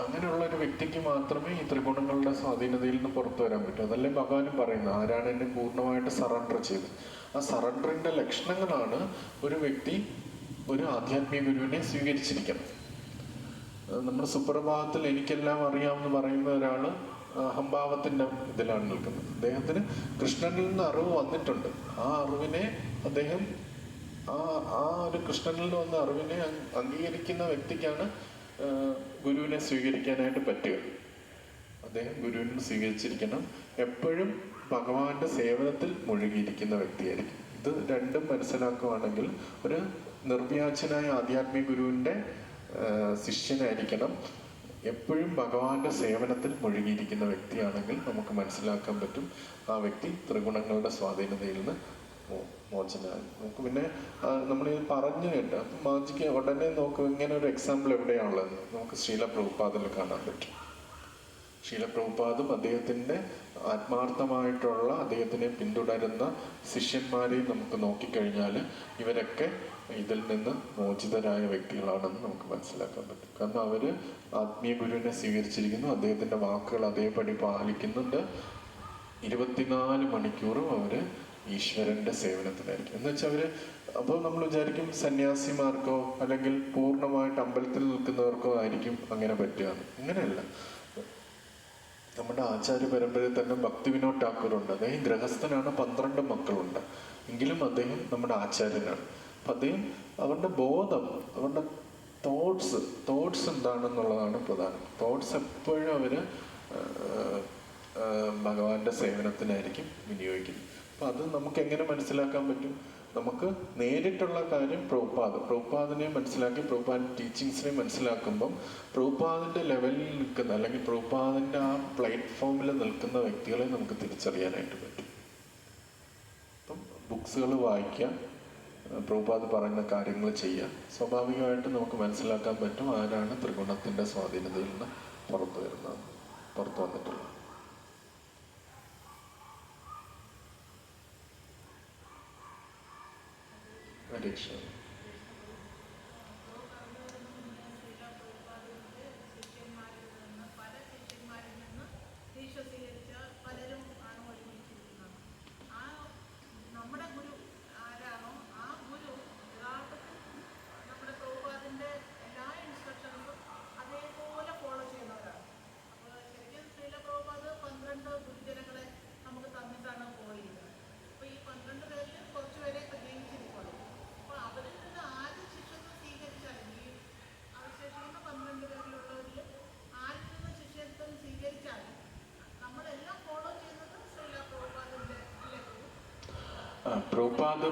അങ്ങനെയുള്ള ഒരു വ്യക്തിക്ക് മാത്രമേ ഈ ത്രിഗുണങ്ങളുടെ സ്വാധീനതയിൽ നിന്ന് പുറത്തു വരാൻ പറ്റൂ. അതല്ലേ ഭഗവാനും പറയുന്നത്, ആരാണ് എന്നെ പൂർണ്ണമായിട്ട് സറണ്ടർ ചെയ്ത്. ആ സറണ്ടറിന്റെ ലക്ഷണങ്ങളാണ് ഒരു വ്യക്തി ഒരു ആധ്യാത്മിക ഗുരുവിനെ സ്വീകരിച്ചിരിക്കണം. നമ്മുടെ സുപ്രഭാതത്തിൽ എനിക്കെല്ലാം അറിയാമെന്ന് പറയുന്ന ഒരാൾ അഹംഭാവത്തിന്റെ ഇതിലാണ് നിൽക്കുന്നത്. അദ്ദേഹത്തിന് കൃഷ്ണനിൽ നിന്ന് അറിവ് വന്നിട്ടുണ്ട്. ആ അറിവിനെ അദ്ദേഹം ആ ഒരു കൃഷ്ണനിൽ നിന്ന് വന്ന അറിവിനെ അംഗീകരിക്കുന്ന വ്യക്തിക്കാണ് ഗുരുവിനെ സ്വീകരിക്കാനായിട്ട് പറ്റുക. അദ്ദേഹം ഗുരുവിനെ സ്വീകരിച്ചിരിക്കണം. എപ്പോഴും ഭഗവാന്റെ സേവനത്തിൽ മുഴുകിയിരിക്കുന്ന വ്യക്തിയായിരിക്കും. ഇത് രണ്ടും മനസ്സിലാക്കുകയാണെങ്കിൽ ഒരു നിർവ്യാജനായ ആധ്യാത്മിക ഗുരുവിന്റെ ശിഷ്യനായിരിക്കണം. എപ്പോഴും ഭഗവാന്റെ സേവനത്തിൽ മുഴുകിയിരിക്കുന്ന വ്യക്തിയാണെങ്കിൽ നമുക്ക് മനസ്സിലാക്കാൻ പറ്റും ആ വ്യക്തി ത്രിഗുണങ്ങളുടെ സ്വാധീനതയിൽ നിന്ന് മോചനായി. നമുക്ക് പിന്നെ നമ്മളിത് പറഞ്ഞു കേട്ട മാജിക്ക് ഉടനെ നോക്കും ഇങ്ങനെ ഒരു എക്സാമ്പിൾ എവിടെയാണുള്ളത് നമുക്ക് ശ്രീല പ്രഭുപാദിൽ കാണാൻ പറ്റും. ശീല പ്രഭുപാദും അദ്ദേഹത്തിൻ്റെ ആത്മാർത്ഥമായിട്ടുള്ള അദ്ദേഹത്തിനെ പിന്തുടരുന്ന ശിഷ്യന്മാരെയും നമുക്ക് നോക്കിക്കഴിഞ്ഞാൽ ഇവരൊക്കെ ഇതിൽ നിന്ന് മോചിതരായ വ്യക്തികളാണെന്ന് നമുക്ക് മനസ്സിലാക്കാൻ പറ്റും. കാരണം അവർ ആത്മീയ ഗുരുവിനെ സ്വീകരിച്ചിരിക്കുന്നു, അദ്ദേഹത്തിൻ്റെ വാക്കുകൾ അതേപടി പാലിക്കുന്നുണ്ട്. 24 മണിക്കൂറും അവർ ഈശ്വരൻ്റെ സേവനത്തിലായിരിക്കും. എന്ന് വെച്ചാൽ അവർ അപ്പോൾ നമ്മൾ വിചാരിക്കും സന്യാസിമാർക്കോ അല്ലെങ്കിൽ പൂർണ്ണമായിട്ട് അമ്പലത്തിൽ നിൽക്കുന്നവർക്കോ ആയിരിക്കും അങ്ങനെ പറ്റുകയാണ്. അങ്ങനെയല്ല. നമ്മുടെ ആചാര്യ പരമ്പരയിൽ തന്നെ ഭക്തി വിനോദ് ഠാക്കൂറുണ്ട്. അദ്ദേഹം ഗൃഹസ്ഥനാണ്, 12 മക്കളുണ്ട്. എങ്കിലും അദ്ദേഹം നമ്മുടെ ആചാര്യനാണ്. അപ്പം അദ്ദേഹം അവരുടെ ബോധം, അവരുടെ തോട്ട്സ് എന്താണെന്നുള്ളതാണ് പ്രധാനം. തോട്ട്സ് എപ്പോഴും അവർ ഭഗവാന്റെ സേവനത്തിനായിരിക്കും വിനിയോഗിക്കുന്നത്. അപ്പം അത് നമുക്ക് എങ്ങനെ മനസ്സിലാക്കാൻ പറ്റും? നമുക്ക് നേരിട്ടുള്ള കാര്യം പ്രഭുപാദിനെ മനസ്സിലാക്കി പ്രഭുപാദിന്റെ ടീച്ചിങ്സിനെ മനസ്സിലാക്കുമ്പം പ്രഭുപാദിന്റെ ലെവലിൽ നിൽക്കുന്ന അല്ലെങ്കിൽ പ്രഭുപാദിന്റെ ആ പ്ലാറ്റ്ഫോമിൽ നിൽക്കുന്ന വ്യക്തികളെ നമുക്ക് തിരിച്ചറിയാനായിട്ട് പറ്റും. അപ്പം ബുക്സുകൾ വായിക്കുക, പ്രഭുപാദ് പറയുന്ന കാര്യങ്ങൾ ചെയ്യുക, സ്വാഭാവികമായിട്ട് നമുക്ക് മനസ്സിലാക്കാൻ പറ്റും ആരാണ് ത്രിഗുണത്തിന്റെ സ്വാധീനതയിൽ നിന്ന് പുറത്തു വന്നിട്ടുള്ളത്. പരീക്ഷ പ്രഭുപാദ്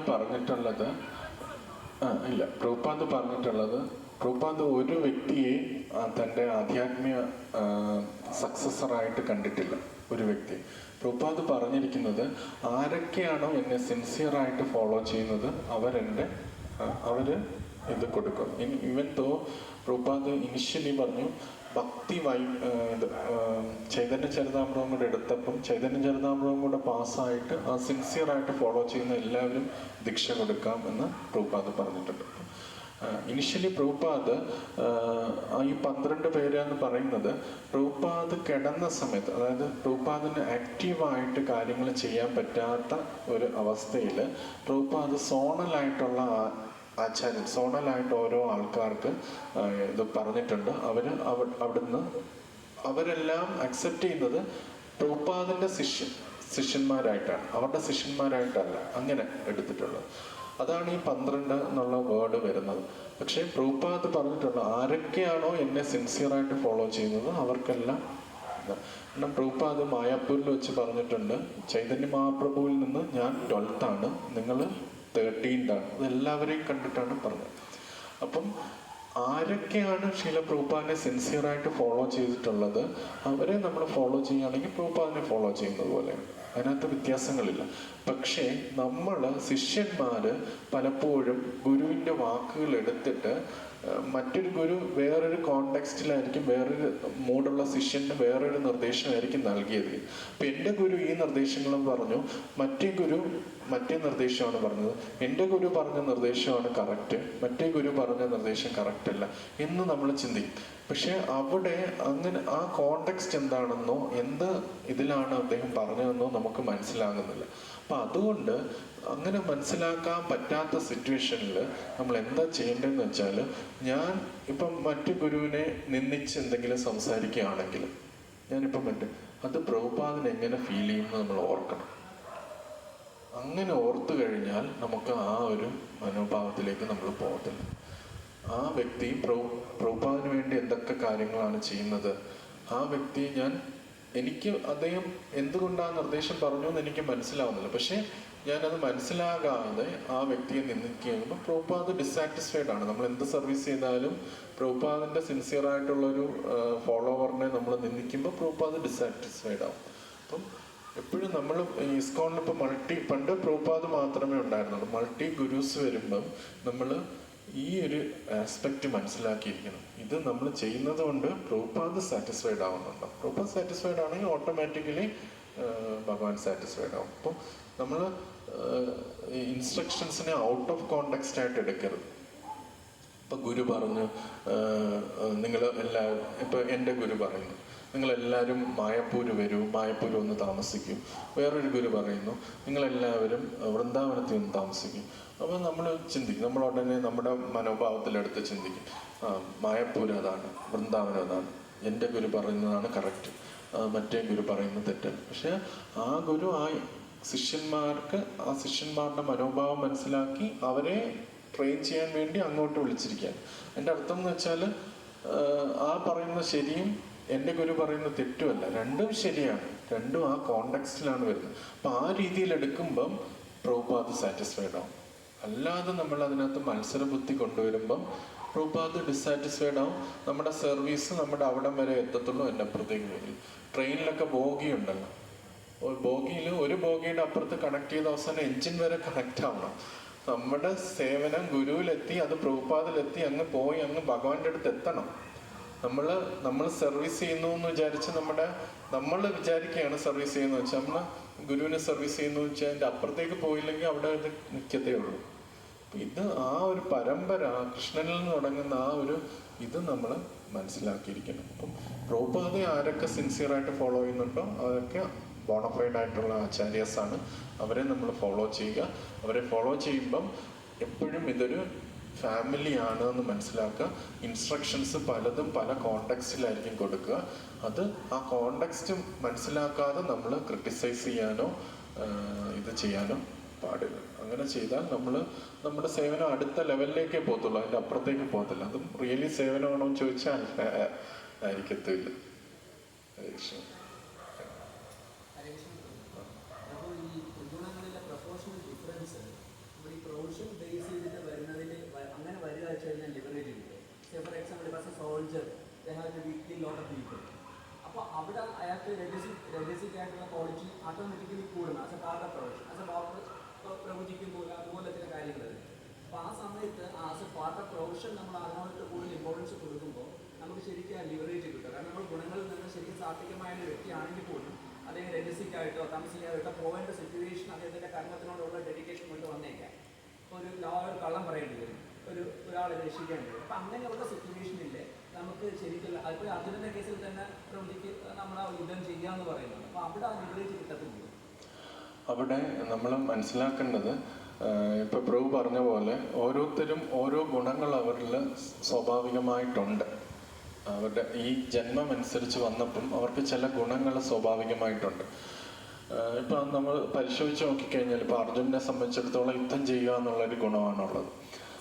പറഞ്ഞിട്ടുള്ളത് പ്രഭുപാദ് ഒരു വ്യക്തിയെ തൻ്റെ ആധ്യാത്മിക സക്സസറായിട്ട് കണ്ടിട്ടില്ല. ഒരു വ്യക്തി പ്രഭുപാദ് പറഞ്ഞിരിക്കുന്നത് ആരൊക്കെയാണോ എന്നെ സിൻസിയറായിട്ട് ഫോളോ ചെയ്യുന്നത് അവര് ഇത് കൊടുക്കും. ഈവൻ തോ പ്രഭുപാദ് ഇനിഷ്യലി പറഞ്ഞു ചൈതന്യ ചരിതാമൃതം കൂടെ എടുത്തപ്പം ചൈതന്യ ചരിതാമൃതം കൂടെ പാസ്സായിട്ട് ആ സിൻസിയറായിട്ട് ഫോളോ ചെയ്യുന്ന എല്ലാവരും ദീക്ഷ കൊടുക്കാം എന്ന് പ്രഭുപാദ് പറഞ്ഞിട്ടുണ്ട്. ഇനിഷ്യലി പ്രഭുപാദ് ഈ 12 പേര് എന്ന് പറയുന്നത് പ്രഭുപാദ് കിടന്ന സമയത്ത്, അതായത് പ്രഭുപാദിന് ആക്റ്റീവായിട്ട് കാര്യങ്ങൾ ചെയ്യാൻ പറ്റാത്ത ഒരു അവസ്ഥയിൽ പ്രഭുപാദ് സോണലായിട്ടുള്ള ആചാര്യൻ, സോണലായിട്ട് ഓരോ ആൾക്കാർക്ക് ഇത് പറഞ്ഞിട്ടുണ്ട്. അവിടുന്ന് അവരെല്ലാം അക്സെപ്റ്റ് ചെയ്യുന്നത് പ്രഭുപാദിന്റെ ശിഷ്യന്മാരായിട്ടാണ്, അവരുടെ ശിഷ്യന്മാരായിട്ടല്ല അങ്ങനെ എടുത്തിട്ടുള്ളത്. അതാണ് ഈ 12 എന്നുള്ള വേർഡ് വരുന്നത്. പക്ഷേ പ്രഭുപാദ് പറഞ്ഞിട്ടുള്ള ആരൊക്കെയാണോ എന്നെ സിൻസിയറായിട്ട് ഫോളോ ചെയ്യുന്നത് അവർക്കെല്ലാം കാരണം പ്രഭുപാദ് മായാപ്പൂരിൽ വെച്ച് പറഞ്ഞിട്ടുണ്ട്, ചൈതന്യ മഹാപ്രഭുവിൽ നിന്ന് ഞാൻ 12th ആണ്, നിങ്ങൾ 13th ആണ്. അതെല്ലാവരെയും കണ്ടിട്ടാണ് പറഞ്ഞത്. അപ്പം ആരൊക്കെയാണ് ശീല പ്രഭുപാദിനെ സിൻസിയറായിട്ട് ഫോളോ ചെയ്തിട്ടുള്ളത് അവരെ നമ്മൾ ഫോളോ ചെയ്യുകയാണെങ്കിൽ പ്രഭുപാദിനെ ഫോളോ ചെയ്യുന്നത് പോലെയാണ്. അതിനകത്ത് വ്യത്യാസങ്ങളില്ല. പക്ഷേ ശിഷ്യന്മാര് പലപ്പോഴും ഗുരുവിന്റെ വാക്കുകൾ എടുത്തിട്ട് മറ്റൊരു ഗുരു വേറൊരു കോണ്ടെക്സ്റ്റിലായിരിക്കും, വേറൊരു മൂടുള്ള ശിഷ്യന് വേറൊരു നിർദ്ദേശമായിരിക്കും നൽകിയത്. അപ്പൊ എൻ്റെ ഗുരു ഈ നിർദ്ദേശങ്ങളും പറഞ്ഞു, മറ്റേ ഗുരു മറ്റേ നിർദ്ദേശമാണ് പറഞ്ഞത്, എൻ്റെ ഗുരു പറഞ്ഞ നിർദ്ദേശമാണ് കറക്റ്റ്, മറ്റേ ഗുരു പറഞ്ഞ നിർദ്ദേശം കറക്റ്റ് അല്ല എന്ന് നമ്മൾ ചിന്തിക്കും. പക്ഷെ അവിടെ അങ്ങനെ ആ കോണ്ടെക്സ്റ്റ് എന്താണെന്നോ എന്ത് ഇതിലാണ് അദ്ദേഹം പറഞ്ഞതെന്നോ നമുക്ക് മനസ്സിലാകുന്നില്ല. അപ്പൊ അതുകൊണ്ട് അങ്ങനെ മനസ്സിലാക്കാൻ പറ്റാത്ത സിറ്റുവേഷനിൽ നമ്മൾ എന്താ ചെയ്യേണ്ടതെന്ന് വെച്ചാൽ, ഞാൻ ഇപ്പം മറ്റു ഗുരുവിനെ നിന്ദിച്ച് എന്തെങ്കിലും സംസാരിക്കുകയാണെങ്കിൽ ഞാനിപ്പം അത് പ്രഭുപാദിന് എങ്ങനെ ഫീൽ ചെയ്യുമെന്ന് നമ്മൾ ഓർക്കണം. അങ്ങനെ ഓർത്തു കഴിഞ്ഞാൽ നമുക്ക് ആ ഒരു മനോഭാവത്തിലേക്ക് നമ്മൾ പോകത്തില്ല. ആ വ്യക്തി പ്രഭുപാദിന് വേണ്ടി എന്തൊക്കെ കാര്യങ്ങളാണ് ചെയ്യുന്നത്, ആ വ്യക്തിയെ എനിക്ക് അദ്ദേഹം എന്തുകൊണ്ടാണ് നിർദ്ദേശം പറഞ്ഞു എന്ന് എനിക്ക് മനസ്സിലാവുന്നില്ല. പക്ഷെ ഞാനത് മനസ്സിലാകാതെ ആ വ്യക്തിയെ നിന്ദിക്കുമ്പോൾ പ്രഭുപാദ് ഡിസാറ്റിസ്ഫൈഡ് ആണ്. നമ്മൾ എന്ത് സർവീസ് ചെയ്താലും പ്രഭുപാദിന്റെ സിൻസിയർ ആയിട്ടുള്ളൊരു ഫോളോവറിനെ നമ്മൾ നിന്ദിക്കുമ്പോൾ പ്രഭുപാദ് ഡിസാറ്റിസ്ഫൈഡ് ആവും. അപ്പം എപ്പോഴും നമ്മൾ ഇസ്കോണിൽ ഇപ്പം പണ്ട് പ്രഭുപാദ് മാത്രമേ ഉണ്ടായിരുന്നുള്ളൂ. മൾട്ടി ഗുരുസ് വരുമ്പം നമ്മൾ ഈ ഒരു ആസ്പെക്റ്റ് മനസ്സിലാക്കിയിരിക്കണം. ഇത് നമ്മൾ ചെയ്യുന്നത് കൊണ്ട് പ്രഭുപാദ് സാറ്റിസ്ഫൈഡ് ആവുന്നുണ്ടോ? പ്രഭുപാദ് സാറ്റിസ്ഫൈഡ് ആണെങ്കിൽ ഓട്ടോമാറ്റിക്കലി ഭഗവാൻ സാറ്റിസ്ഫൈഡ് ആവും. അപ്പം നമ്മൾ ഇൻസ്ട്രക്ഷൻസിനെ ഔട്ട് ഓഫ് കോണ്ടെക്സ്റ്റ് ആയിട്ട് എടുക്കരുത്. ഇപ്പം ഗുരു പറഞ്ഞു നിങ്ങൾ എല്ലാവരും, ഇപ്പം എൻ്റെ ഗുരു പറയുന്നു നിങ്ങളെല്ലാവരും മായപ്പൂര് വരൂ, മായപ്പൂര് ഒന്ന് താമസിക്കൂ. വേറൊരു ഗുരു പറയുന്നു നിങ്ങളെല്ലാവരും വൃന്ദാവനത്തിൽ ഒന്ന് താമസിക്കും. അപ്പോൾ നമ്മൾ ചിന്തിക്കും, നമ്മൾ ഉടനെ നമ്മുടെ മനോഭാവത്തിലെടുത്ത് ചിന്തിക്കും, മായപ്പൂര് അതാണ്, വൃന്ദാവനം അതാണ്, എൻ്റെ ഗുരു പറയുന്നതാണ് കറക്റ്റ്, മറ്റേ ഗുരു പറയുന്നത് തെറ്റാണ്. പക്ഷെ ആ ഗുരു ആ ശിഷ്യന്മാരുടെ മനോഭാവം മനസ്സിലാക്കി അവരെ ട്രെയിൻ ചെയ്യാൻ വേണ്ടി അങ്ങോട്ട് വിളിച്ചിരിക്കുകയാണ്. എൻ്റെ അർത്ഥം എന്ന് വെച്ചാൽ ആ പറയുന്ന ശരിയും എൻ്റെ ഗുരു പറയുന്ന തെറ്റുമല്ല, രണ്ടും ശരിയാണ്, രണ്ടും ആ കോണ്ടെക്സ്റ്റിലാണ് വരുന്നത്. അപ്പം ആ രീതിയിൽ എടുക്കുമ്പം പ്രഭുപാദ് സാറ്റിസ്ഫൈഡ് ആവും. അല്ലാതെ നമ്മൾ അതിനകത്ത് മത്സരബുദ്ധി കൊണ്ടുവരുമ്പം പ്രഭുപാദ് ഡിസാറ്റിസ്ഫൈഡ് ആവും. നമ്മുടെ സർവീസ് നമ്മുടെ അവിടം വരെ എത്തത്തുള്ളൂ, എൻ്റെ അപ്പുറത്തേക്ക് വരും. ട്രെയിനിലൊക്കെ ബോഗി ഉണ്ടല്ലോ, ബോഗിയിൽ ഒരു ബോഗിയുടെ അപ്പുറത്ത് കണക്ട് ചെയ്ത അവസാനം എൻജിൻ വരെ കണക്റ്റ് ആവണം. നമ്മുടെ സേവനം ഗുരുവിലെത്തി, അത് പ്രഭുപാദിലെത്തി, അങ്ങ് പോയി അങ്ങ് ഭഗവാന്റെ അടുത്ത് എത്തണം. നമ്മൾ സർവീസ് ചെയ്യുന്നു എന്ന് വിചാരിച്ച് നമ്മൾ വിചാരിക്കുകയാണ് സർവീസ് ചെയ്യുന്നത് വെച്ചാൽ, നമ്മൾ ഗുരുവിനെ സർവീസ് ചെയ്യുന്നു വെച്ചാൽ അതിൻ്റെ അപ്പുറത്തേക്ക് പോയില്ലെങ്കിൽ അവിടെ ഇത് നിൽക്കത്തേ ഉള്ളൂ. ഇത് ആ ഒരു പരമ്പര, കൃഷ്ണനിൽ നിന്ന് തുടങ്ങുന്ന ആ ഒരു ഇത് നമ്മൾ മനസ്സിലാക്കിയിരിക്കണം. അപ്പം പ്രഭുപാദയെ ആരൊക്കെ സിൻസിയറായിട്ട് ഫോളോ ചെയ്യുന്നുണ്ടോ അതൊക്കെ ബോണഫൈഡ് ആയിട്ടുള്ള ആചാര്യാസാണ്. അവരെ നമ്മൾ ഫോളോ ചെയ്യുക. അവരെ ഫോളോ ചെയ്യുമ്പം എപ്പോഴും ഇതൊരു ഫാമിലിയാണ് എന്ന് മനസ്സിലാക്കുക. ഇൻസ്ട്രക്ഷൻസ് പലതും പല കോണ്ടെക്സ്റ്റിലായിരിക്കും കൊടുക്കുക. അത് ആ കോണ്ടെക്സ്റ്റ് മനസ്സിലാക്കാതെ നമ്മൾ ക്രിട്ടിസൈസ് ചെയ്യാനോ ഇത് ചെയ്യാനോ പാടില്ല. അങ്ങനെ ചെയ്താൽ നമ്മുടെ സേവനം അടുത്ത ലെവലിലേക്കേ പോകത്തുള്ളൂ, അതിൻ്റെ അപ്പുറത്തേക്ക് പോകത്തില്ല. അതും റിയലി സേവനമാണോ എന്ന് ചോദിച്ചാൽ ആയിരിക്കത്തില്ല. ഫോർ എക്സാമ്പിൾ സോൾജർ, അപ്പോൾ അവിടെ അയാൾക്ക് രജസിക് ആയിട്ടുള്ള ക്വാളിറ്റി ഓട്ടോമാറ്റിക്കലി കൂടുന്നു. As a part of profession, as a doctor പ്രവചിക്കുമ്പോൾ അതുപോലെ ചില കാര്യങ്ങൾ. അപ്പോൾ ആ സമയത്ത് as a part of profession നമ്മൾ അതിനോട് കൂടുതൽ ഇമ്പോർട്ടൻസ് കൊടുക്കുമ്പോൾ നമുക്ക് ശരിക്കും ആ ലിവറേജ് കിട്ടും. കാരണം നമ്മൾ ഗുണങ്ങളിൽ നിന്ന് ശരിക്കും സാത്വികമായ ഒരു വ്യക്തിയാണെങ്കിൽ പോലും അദ്ദേഹം രജസിക് ആയിട്ടോ താമസിക്കായിട്ടോ പോകേണ്ട സിറ്റുവേഷൻ അദ്ദേഹത്തിൻ്റെ കർമ്മത്തിനോടുള്ള ഡെഡിക്കേഷൻ കൊണ്ട് വന്നേക്കാം. ഇപ്പോൾ ഒരു കള്ളം പറയേണ്ടി വരും, ഒരാളെ രക്ഷിക്കേണ്ടി വരും. അപ്പം അങ്ങനെയുള്ള സിറ്റുവേഷനിൽ നമുക്ക് ശരിക്കും അതിപ്പോൾ അർജുനൻ്റെ കേസിൽ തന്നെ പ്രവൃത്തിക്ക് നമ്മൾ ആ യുദ്ധം ചെയ്യാന്ന് പറയുന്നത്. അപ്പോൾ അവിടെ ആ ലിവറേജ് കിട്ടത്തില്ല. അവിടെ നമ്മൾ മനസ്സിലാക്കേണ്ടത്, ഇപ്പൊ പ്രഭു പറഞ്ഞ പോലെ ഓരോരുത്തരും ഓരോ ഗുണങ്ങൾ അവരിൽ സ്വാഭാവികമായിട്ടുണ്ട്. അവരുടെ ഈ ജന്മം അനുസരിച്ച് വന്നപ്പം അവർക്ക് ചില ഗുണങ്ങൾ സ്വാഭാവികമായിട്ടുണ്ട്. ഇപ്പൊ നമ്മൾ പരിശോധിച്ച് നോക്കിക്കഴിഞ്ഞാൽ ഇപ്പൊ അർജുനെ സംബന്ധിച്ചിടത്തോളം യുദ്ധം ചെയ്യുക എന്നുള്ളൊരു ഗുണമാണുള്ളത്.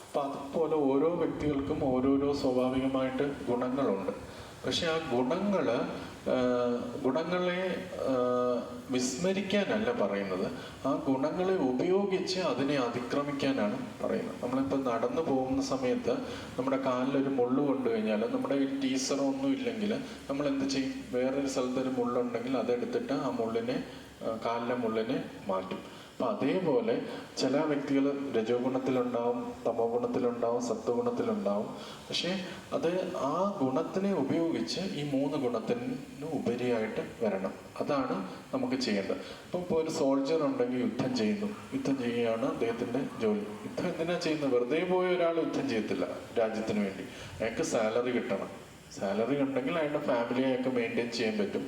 അപ്പം അതുപോലെ ഓരോ വ്യക്തികൾക്കും ഓരോരോ സ്വാഭാവികമായിട്ട് ഗുണങ്ങളുണ്ട്. പക്ഷെ ആ ഗുണങ്ങളെ വിസ്മരിക്കാനല്ല പറയുന്നത്, ആ ഗുണങ്ങളെ ഉപയോഗിച്ച് അതിനെ അതിക്രമിക്കാനാണ് പറയുന്നത്. നമ്മളിപ്പോൾ നടന്നു പോകുന്ന സമയത്ത് നമ്മുടെ കാലിലൊരു മുള്ളു കൊണ്ടു കഴിഞ്ഞാൽ നമ്മുടെ ഈ ടീസറോ ഒന്നും ഇല്ലെങ്കിൽ നമ്മൾ എന്ത് ചെയ്യും? വേറൊരു സ്ഥലത്തൊരു മുള്ളുണ്ടെങ്കിൽ അതെടുത്തിട്ട് ആ കാലിലെ മുള്ളിനെ മാറ്റും. അപ്പം അതേപോലെ ചില വ്യക്തികൾ രജോ ഗുണത്തിലുണ്ടാവും, തമോ ഗുണത്തിലുണ്ടാവും, സത്വഗുണത്തിലുണ്ടാവും. പക്ഷെ അത് ആ ഗുണത്തിനെ ഉപയോഗിച്ച് ഈ 3 ഗുണത്തിന് ഉപരിയായിട്ട് വരണം. അതാണ് നമുക്ക് ചെയ്യേണ്ടത്. ഇപ്പം ഇപ്പോൾ ഒരു സോൾജർ ഉണ്ടെങ്കിൽ യുദ്ധം ചെയ്യുകയാണ് അദ്ദേഹത്തിൻ്റെ ജോലി. യുദ്ധം എന്തിനാ ചെയ്യുന്നത്? വെറുതെ പോയ ഒരാൾ യുദ്ധം ചെയ്യത്തില്ല രാജ്യത്തിന് വേണ്ടി. അയാൾക്ക് സാലറി കിട്ടണം. സാലറി ഉണ്ടെങ്കിൽ അയാളുടെ ഫാമിലിയെ അയാൾക്ക് മെയിൻറ്റെയിൻ ചെയ്യാൻ പറ്റും.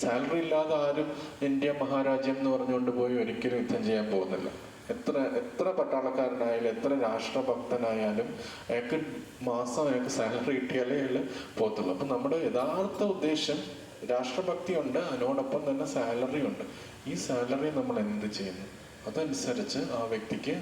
സാലറി ഇല്ലാതെ ആരും ഇന്ത്യ മഹാരാജ്യം എന്ന് പറഞ്ഞുകൊണ്ട് പോയി ഒരിക്കലും യുദ്ധം ചെയ്യാൻ പോകുന്നില്ല. എത്ര പട്ടാളക്കാരനായാലും എത്ര രാഷ്ട്രഭക്തനായാലും അയാൾക്ക് സാലറി കിട്ടിയാലേ അയാൾ പോകത്തുള്ളൂ. അപ്പം നമ്മുടെ യഥാർത്ഥ ഉദ്ദേശം രാഷ്ട്രഭക്തി ഉണ്ട്, അതിനോടൊപ്പം തന്നെ സാലറി ഉണ്ട്. ഈ സാലറി നമ്മൾ എന്ത് ചെയ്യുന്നു അതനുസരിച്ച് ആ വ്യക്തിക്ക്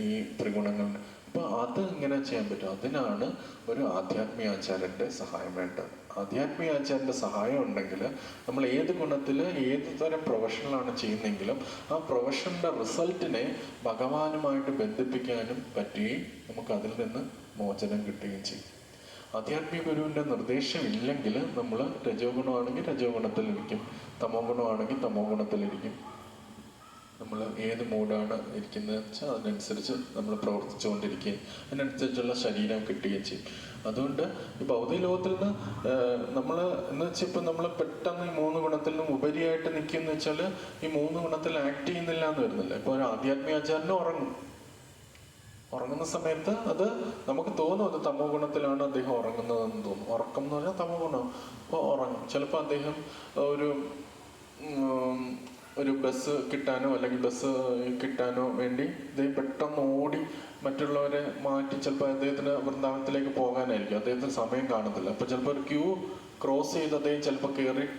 ഈ ത്രിഗുണങ്ങളുണ്ട്. അപ്പോൾ അത് ഇങ്ങനെ ചെയ്യാൻ പറ്റും. അതിനാണ് ഒരു ആധ്യാത്മികാചാര്യൻ്റെ സഹായം വേണ്ടത്. ആധ്യാത്മികാചാര്യൻ്റെ സഹായം ഉണ്ടെങ്കിൽ നമ്മൾ ഏത് ഗുണത്തിൽ ഏത് തരം പ്രൊഫഷണലാണ് ചെയ്യുന്നെങ്കിലും ആ പ്രൊഫഷൻ്റെ റിസൾട്ടിനെ ഭഗവാനുമായിട്ട് ബന്ധിപ്പിക്കാനും പറ്റുകയും നമുക്ക് അതിൽ നിന്ന് മോചനം കിട്ടുകയും ചെയ്യും. ആധ്യാത്മിക ഗുരുവിൻ്റെ നിർദ്ദേശം ഇല്ലെങ്കിൽ നമ്മൾ രജോ ഗുണമാണെങ്കിൽ രജോ ഗുണത്തിലിരിക്കും, തമോ ഗുണമാണെങ്കിൽ തമോ ഗുണത്തിലിരിക്കും. നമ്മൾ ഏത് മൂഡാണ് ഇരിക്കുന്നതെന്ന് വെച്ചാൽ അതിനനുസരിച്ച് നമ്മൾ പ്രവർത്തിച്ചുകൊണ്ടിരിക്കുകയും അതിനനുസരിച്ചുള്ള ശരീരം കിട്ടുകയും ചെയ്യും. അതുകൊണ്ട് ഈ ഭൗതിക ലോകത്തിൽ നിന്ന് നമ്മൾ എന്ന് വെച്ചാൽ ഇപ്പം നമ്മൾ പെട്ടെന്ന് ഈ 3 ഗുണത്തിൽ നിന്നും ഉപരിയായിട്ട് നിൽക്കുന്ന വെച്ചാൽ ഈ 3 ഗുണത്തിൽ ആക്ട് ചെയ്യുന്നില്ല എന്ന് വരുന്നില്ല. ഇപ്പോൾ ഒരു ആധ്യാത്മികാചാര്യന് ഉറങ്ങുന്ന സമയത്ത് അത് നമുക്ക് തോന്നും അത് തമോ ഗുണത്തിലാണ് അദ്ദേഹം ഉറങ്ങുന്നതെന്ന് തോന്നും. ഉറക്കം എന്ന് പറഞ്ഞാൽ തമോ ഗുണം. അപ്പോൾ ഉറങ്ങും. ചിലപ്പോൾ അദ്ദേഹം ഒരു ബസ് കിട്ടാനോ അല്ലെങ്കിൽ ബസ് കിട്ടാനോ വേണ്ടി അദ്ദേഹം പെട്ടെന്ന് ഓടി മറ്റുള്ളവരെ മാറ്റി ചിലപ്പോൾ അദ്ദേഹത്തിന് വൃന്ദാവനത്തിലേക്ക് പോകാനായിരിക്കും. അദ്ദേഹത്തിന് സമയം കാണത്തില്ല. അപ്പോൾ ചിലപ്പോൾ ഒരു ക്യൂ ക്രോസ് ചെയ്ത് അദ്ദേഹം ചിലപ്പോൾ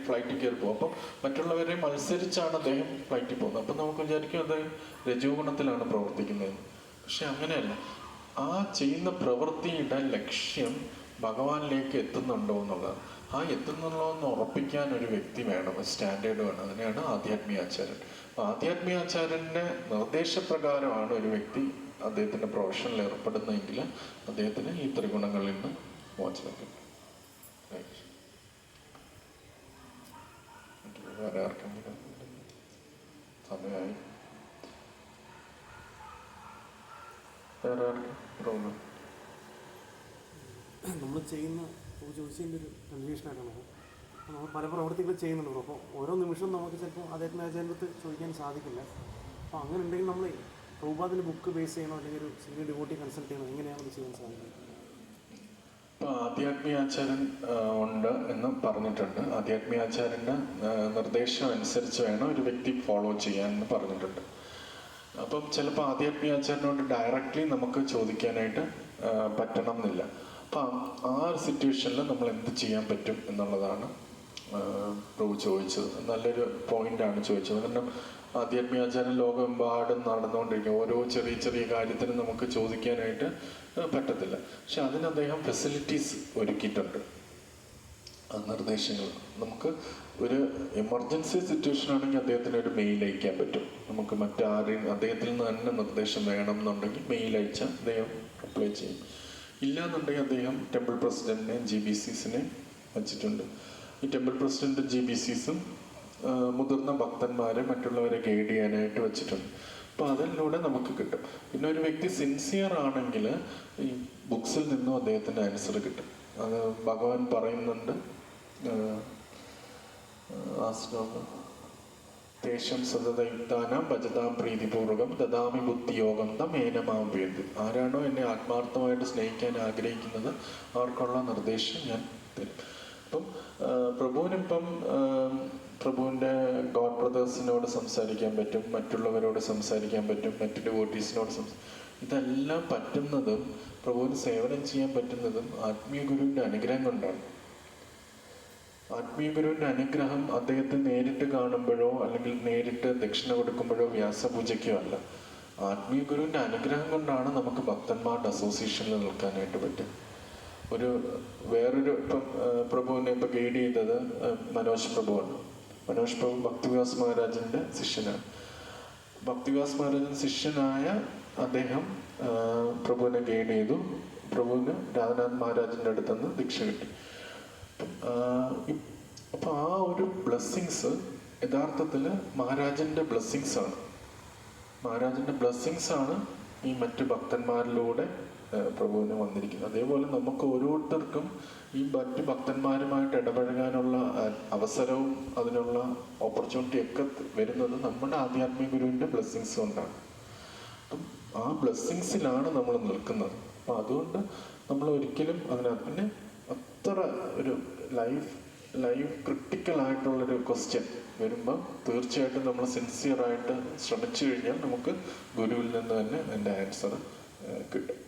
ഫ്ലൈറ്റിൽ കയറി പോകും. അപ്പം മറ്റുള്ളവരെ മത്സരിച്ചാണ് അദ്ദേഹം ഫ്ലൈറ്റിൽ പോകുന്നത്. അപ്പം നമുക്ക് വിചാരിക്കും അദ്ദേഹം രജോ ഗുണത്തിലാണ് പ്രവർത്തിക്കുന്നത്. പക്ഷെ അങ്ങനെയല്ല. ആ ചെയ്യുന്ന പ്രവൃത്തിയുടെ ലക്ഷ്യം ഭഗവാനിലേക്ക് എത്തുന്നുണ്ടോ എന്നുള്ളത്. ആ എത്തുന്നുള്ളോ എന്ന് ഉറപ്പിക്കാൻ ഒരു വ്യക്തി വേണം, സ്റ്റാൻഡേർഡ് വേണം. അതിനെയാണ് ആധ്യാത്മികാചാര്യൻ. അപ്പോൾ ആധ്യാത്മികാചാര്യൻ്റെ നിർദ്ദേശപ്രകാരമാണ് ഒരു വ്യക്തി അദ്ദേഹത്തിൻ്റെ പ്രൊഫഷനിൽ ഏർപ്പെടുന്നതെങ്കിൽ അദ്ദേഹത്തിന് ഈ ത്രിഗുണങ്ങളിൽ നിന്ന് മോചനം കിട്ടും. വേറെ ആർക്കെങ്കിലും സമയമായി? വേറെ ആർക്കും പ്രോബ്ലം? നമ്മൾ ചെയ്യുന്ന ചോദിച്ചതിൻ്റെ ഒരു കൺഫ്യൂഷനായിട്ടാണ്. നമ്മൾ പല പ്രവർത്തികൾ ചെയ്യുന്നുണ്ട്. അപ്പോൾ ഓരോ നിമിഷവും നമുക്ക് ചിലപ്പോൾ ആധ്യാത്മികാചാര്യത്ത് ചോദിക്കാൻ സാധിക്കില്ല. അപ്പോൾ അങ്ങനെ ഉണ്ടെങ്കിൽ നമ്മൾ പ്രഭുപാദിൻ്റെ ബുക്ക് ബേസ് ചെയ്യണോ അല്ലെങ്കിൽ ഒരു സീനിയർ ഡിവോട്ടി കൺസൾട്ട് ചെയ്യണോ? എങ്ങനെയാണ് അത് ചെയ്യാൻ സാധിക്കുന്നത്? ഇപ്പോൾ ആധ്യാത്മികാചാര്യൻ ഉണ്ട് എന്ന് പറഞ്ഞിട്ടുണ്ട്. ആധ്യാത്മികാചാര്യൻ്റെ നിർദ്ദേശം അനുസരിച്ച് വേണം ഒരു വ്യക്തി ഫോളോ ചെയ്യാൻ പറഞ്ഞിട്ടുണ്ട്. അപ്പം ചിലപ്പോൾ ആധ്യാത്മികാചാര്യനോട് ഡയറക്റ്റ്ലി നമുക്ക് ചോദിക്കാനായിട്ട് പറ്റണം എന്നില്ല. അപ്പം ആ ഒരു സിറ്റുവേഷനിൽ നമ്മൾ എന്ത് ചെയ്യാൻ പറ്റും എന്നുള്ളതാണ് പ്രഭു ചോദിച്ചത്. നല്ലൊരു പോയിന്റാണ് ചോദിച്ചത്. കാരണം ആധ്യാത്മികാചാര്യൻ ലോകമെമ്പാടും നടന്നുകൊണ്ടിരിക്കും. ഓരോ ചെറിയ ചെറിയ കാര്യത്തിനും നമുക്ക് ചോദിക്കാനായിട്ട് പറ്റത്തില്ല. പക്ഷെ അതിന് അദ്ദേഹം ഫെസിലിറ്റീസ് ഒരുക്കിയിട്ടുണ്ട്. നിർദ്ദേശങ്ങൾ നമുക്ക് ഒരു എമർജൻസി സിറ്റുവേഷൻ ആണെങ്കിൽ അദ്ദേഹത്തിന് ഒരു മെയിൽ അയക്കാൻ പറ്റും. നമുക്ക് മറ്റാരെയും അദ്ദേഹത്തിൽ നിന്ന് തന്നെ നിർദ്ദേശം വേണം എന്നുണ്ടെങ്കിൽ മെയിൽ അയച്ചാൽ അദ്ദേഹം അപ്ലൈ ചെയ്യും. ഇല്ലാന്നുണ്ടെങ്കിൽ അദ്ദേഹം ടെമ്പിൾ പ്രസിഡന്റിനെ GBCസിനെ വച്ചിട്ടുണ്ട്. ഈ ടെമ്പിൾ പ്രസിഡന്റ് GBCസും മുതിർന്ന ഭക്തന്മാരെ മറ്റുള്ളവരെ ഗൈഡ് ചെയ്യാനായിട്ട് വെച്ചിട്ടുണ്ട്. അപ്പോൾ അതിലൂടെ നമുക്ക് കിട്ടും. പിന്നെ ഒരു വ്യക്തി സിൻസിയർ ആണെങ്കിൽ ഈ ബുക്സിൽ നിന്നും അദ്ദേഹത്തിന് ആൻസർ കിട്ടും. അത് ഭഗവാൻ പറയുന്നുണ്ട്. തേഷം സതതയുക്താനാം ഭജതാം പ്രീതിപൂർവകം ദദാമി ബുദ്ധിയോഗം തമേനമാം വേദി. ആരാണോ എന്നെ ആത്മാർത്ഥമായിട്ട് സ്നേഹിക്കാൻ ആഗ്രഹിക്കുന്നത് അവർക്കുള്ള നിർദ്ദേശം ഞാൻ തരും. അപ്പം പ്രഭുവിനിപ്പം പ്രഭുവിൻ്റെ ഗോഡ് ബ്രദേഴ്സിനോട് സംസാരിക്കാൻ പറ്റും, മറ്റുള്ളവരോട് സംസാരിക്കാൻ പറ്റും, മറ്റു ഡിവോട്ടീസിനോട് ഇതെല്ലാം പറ്റുന്നതും പ്രഭുവിന് സേവനം ചെയ്യാൻ പറ്റുന്നതും ആത്മീയ ഗുരുവിൻ്റെ അനുഗ്രഹം കൊണ്ടാണ്. ആത്മീയ ഗുരുവിൻ്റെ അനുഗ്രഹം അദ്ദേഹത്തെ നേരിട്ട് കാണുമ്പോഴോ അല്ലെങ്കിൽ നേരിട്ട് ദക്ഷിണ കൊടുക്കുമ്പോഴോ വ്യാസപൂജയ്ക്കോ അല്ല. ആത്മീയ ഗുരുവിൻ്റെ അനുഗ്രഹം കൊണ്ടാണ് നമുക്ക് ഭക്തന്മാരുടെ അസോസിയേഷനിൽ നിൽക്കാനായിട്ട് പറ്റും. വേറൊരു ഇപ്പം പ്രഭുവിനെ ഇപ്പം ഗൈഡ് ചെയ്തത് മനോജ് പ്രഭുവാണ്. മനോജ് പ്രഭു ഭക്തിവികാസ് മഹാരാജിൻ്റെ ശിഷ്യനാണ്. ഭക്തിവികാസ് മഹാരാജൻ ശിഷ്യനായ അദ്ദേഹം പ്രഭുവിനെ ഗൈഡ് ചെയ്തു. പ്രഭുവിന് രാധാനാഥ് മഹാരാജിൻ്റെ അടുത്തുനിന്ന് ദീക്ഷ കിട്ടി. അപ്പൊ ആ ഒരു ബ്ലെസ്സിങ്സ് യഥാർത്ഥത്തിൽ മഹാരാജന്റെ ബ്ലെസ്സിങ്സ് ആണ്. മഹാരാജന്റെ ബ്ലെസ്സിങ്സ് ആണ് ഈ മറ്റു ഭക്തന്മാരിലൂടെ പ്രഭുവിന് വന്നിരിക്കുന്നത്. അതേപോലെ നമുക്ക് ഓരോരുത്തർക്കും ഈ മറ്റു ഭക്തന്മാരുമായിട്ട് ഇടപഴകാനുള്ള അവസരവും അതിനുള്ള ഓപ്പർച്യൂണിറ്റി ഒക്കെ വരുന്നത് നമ്മുടെ ആധ്യാത്മിക ഗുരുവിന്റെ ബ്ലെസ്സിങ്സ് കൊണ്ടാണ്. അപ്പം ആ ബ്ലെസ്സിങ്സിലാണ് നമ്മൾ നിൽക്കുന്നത്. അപ്പം അതുകൊണ്ട് നമ്മൾ ഒരിക്കലും അതിനകത്ത് പിന്നെ അത്ര ഒരു ലൈഫ് ക്രിട്ടിക്കൽ ആയിട്ടുള്ളൊരു ക്വസ്റ്റ്യൻ വരുമ്പോൾ തീർച്ചയായിട്ടും നമ്മൾ സിൻസിയറായിട്ട് ശ്രമിച്ചു കഴിഞ്ഞാൽ നമുക്ക് ഗുരുവിൽ നിന്ന് തന്നെ അതിൻ്റെ ആൻസർ കിട്ടും.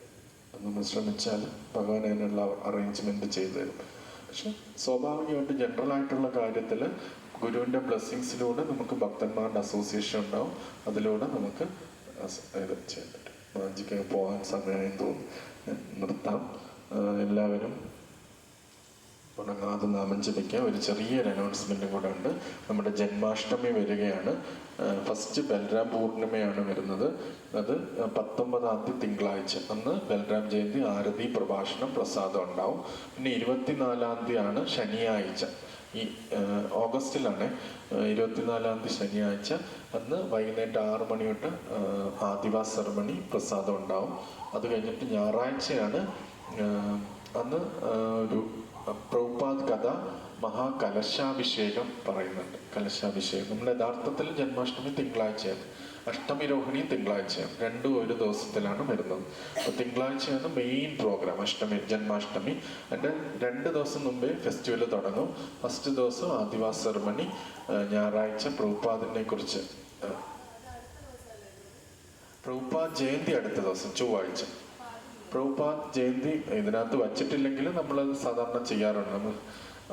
നമ്മൾ ശ്രമിച്ചാൽ ഭഗവാൻ അതിനുള്ള അറേഞ്ച്മെന്റ് ചെയ്തു തരും. പക്ഷെ സ്വാഭാവികമായിട്ട് ജനറൽ ആയിട്ടുള്ള കാര്യത്തിൽ ഗുരുവിൻ്റെ ബ്ലെസ്സിങ്സിലൂടെ നമുക്ക് ഭക്തന്മാരുടെ അസോസിയേഷൻ ഉണ്ടാവും. അതിലൂടെ നമുക്ക് ഇത് ചെയ്യാൻ പറ്റും. മാജിക്ക് പോകാൻ സമയമായി തോന്നുന്നു. നിർത്താം. എല്ലാവരും ഉണങ്ങാതെ നാമം ജപിക്കാം. ഒരു ചെറിയൊരു അനൗൺസ്മെൻറ്റും കൂടെ ഉണ്ട്. നമ്മുടെ ജന്മാഷ്ടമി വരികയാണ്. ഫസ്റ്റ് ബൽറാം പൂർണിമയാണ് വരുന്നത്. അത് 19-ാം തീയതി തിങ്കളാഴ്ച. അന്ന് ബൽറാം ജയന്തി, ആരതി, പ്രഭാഷണം, പ്രസാദം ഉണ്ടാവും. പിന്നെ 24-ാം തീയതിയാണ് ശനിയാഴ്ച. ഈ ഓഗസ്റ്റിലാണ് 24-ാം തീയതി ശനിയാഴ്ച. അന്ന് വൈകുന്നേരം 6 മണി തൊട്ട് ആദിവാസ സെറമണി പ്രസാദം ഉണ്ടാവും. അത് കഴിഞ്ഞിട്ട് ഞായറാഴ്ചയാണ് അന്ന് ഒരു പ്രഭുപാദ് കഥ മഹാകലശാഭിഷേകം പറയുന്നുണ്ട്. കലശാഭിഷേകം നമ്മുടെ യഥാർത്ഥത്തിൽ ജന്മാഷ്ടമി തിങ്കളാഴ്ചയാണ്, അഷ്ടമി രോഹിണി തിങ്കളാഴ്ചയാണ്, രണ്ടും ഒരു ദിവസത്തിലാണ് വരുന്നത്. അപ്പോൾ തിങ്കളാഴ്ചയാണ് മെയിൻ പ്രോഗ്രാം ജന്മാഷ്ടമി. അതിൻ്റെ 2 ദിവസം മുമ്പേ ഫെസ്റ്റിവൽ തുടങ്ങും. ഫസ്റ്റ് ദിവസം ആദിവാസ സെറമണി, ഞായറാഴ്ച പ്രഭുപാദിനെ കുറിച്ച്. പ്രഭുപാദ് ജയന്തി അടുത്ത ദിവസം ചൊവ്വാഴ്ച. പ്രഭുപാദ് ജയന്തി ഇതിനകത്ത് വച്ചിട്ടില്ലെങ്കിൽ നമ്മളത് സാധാരണ ചെയ്യാറുണ്ട്. നമ്മൾ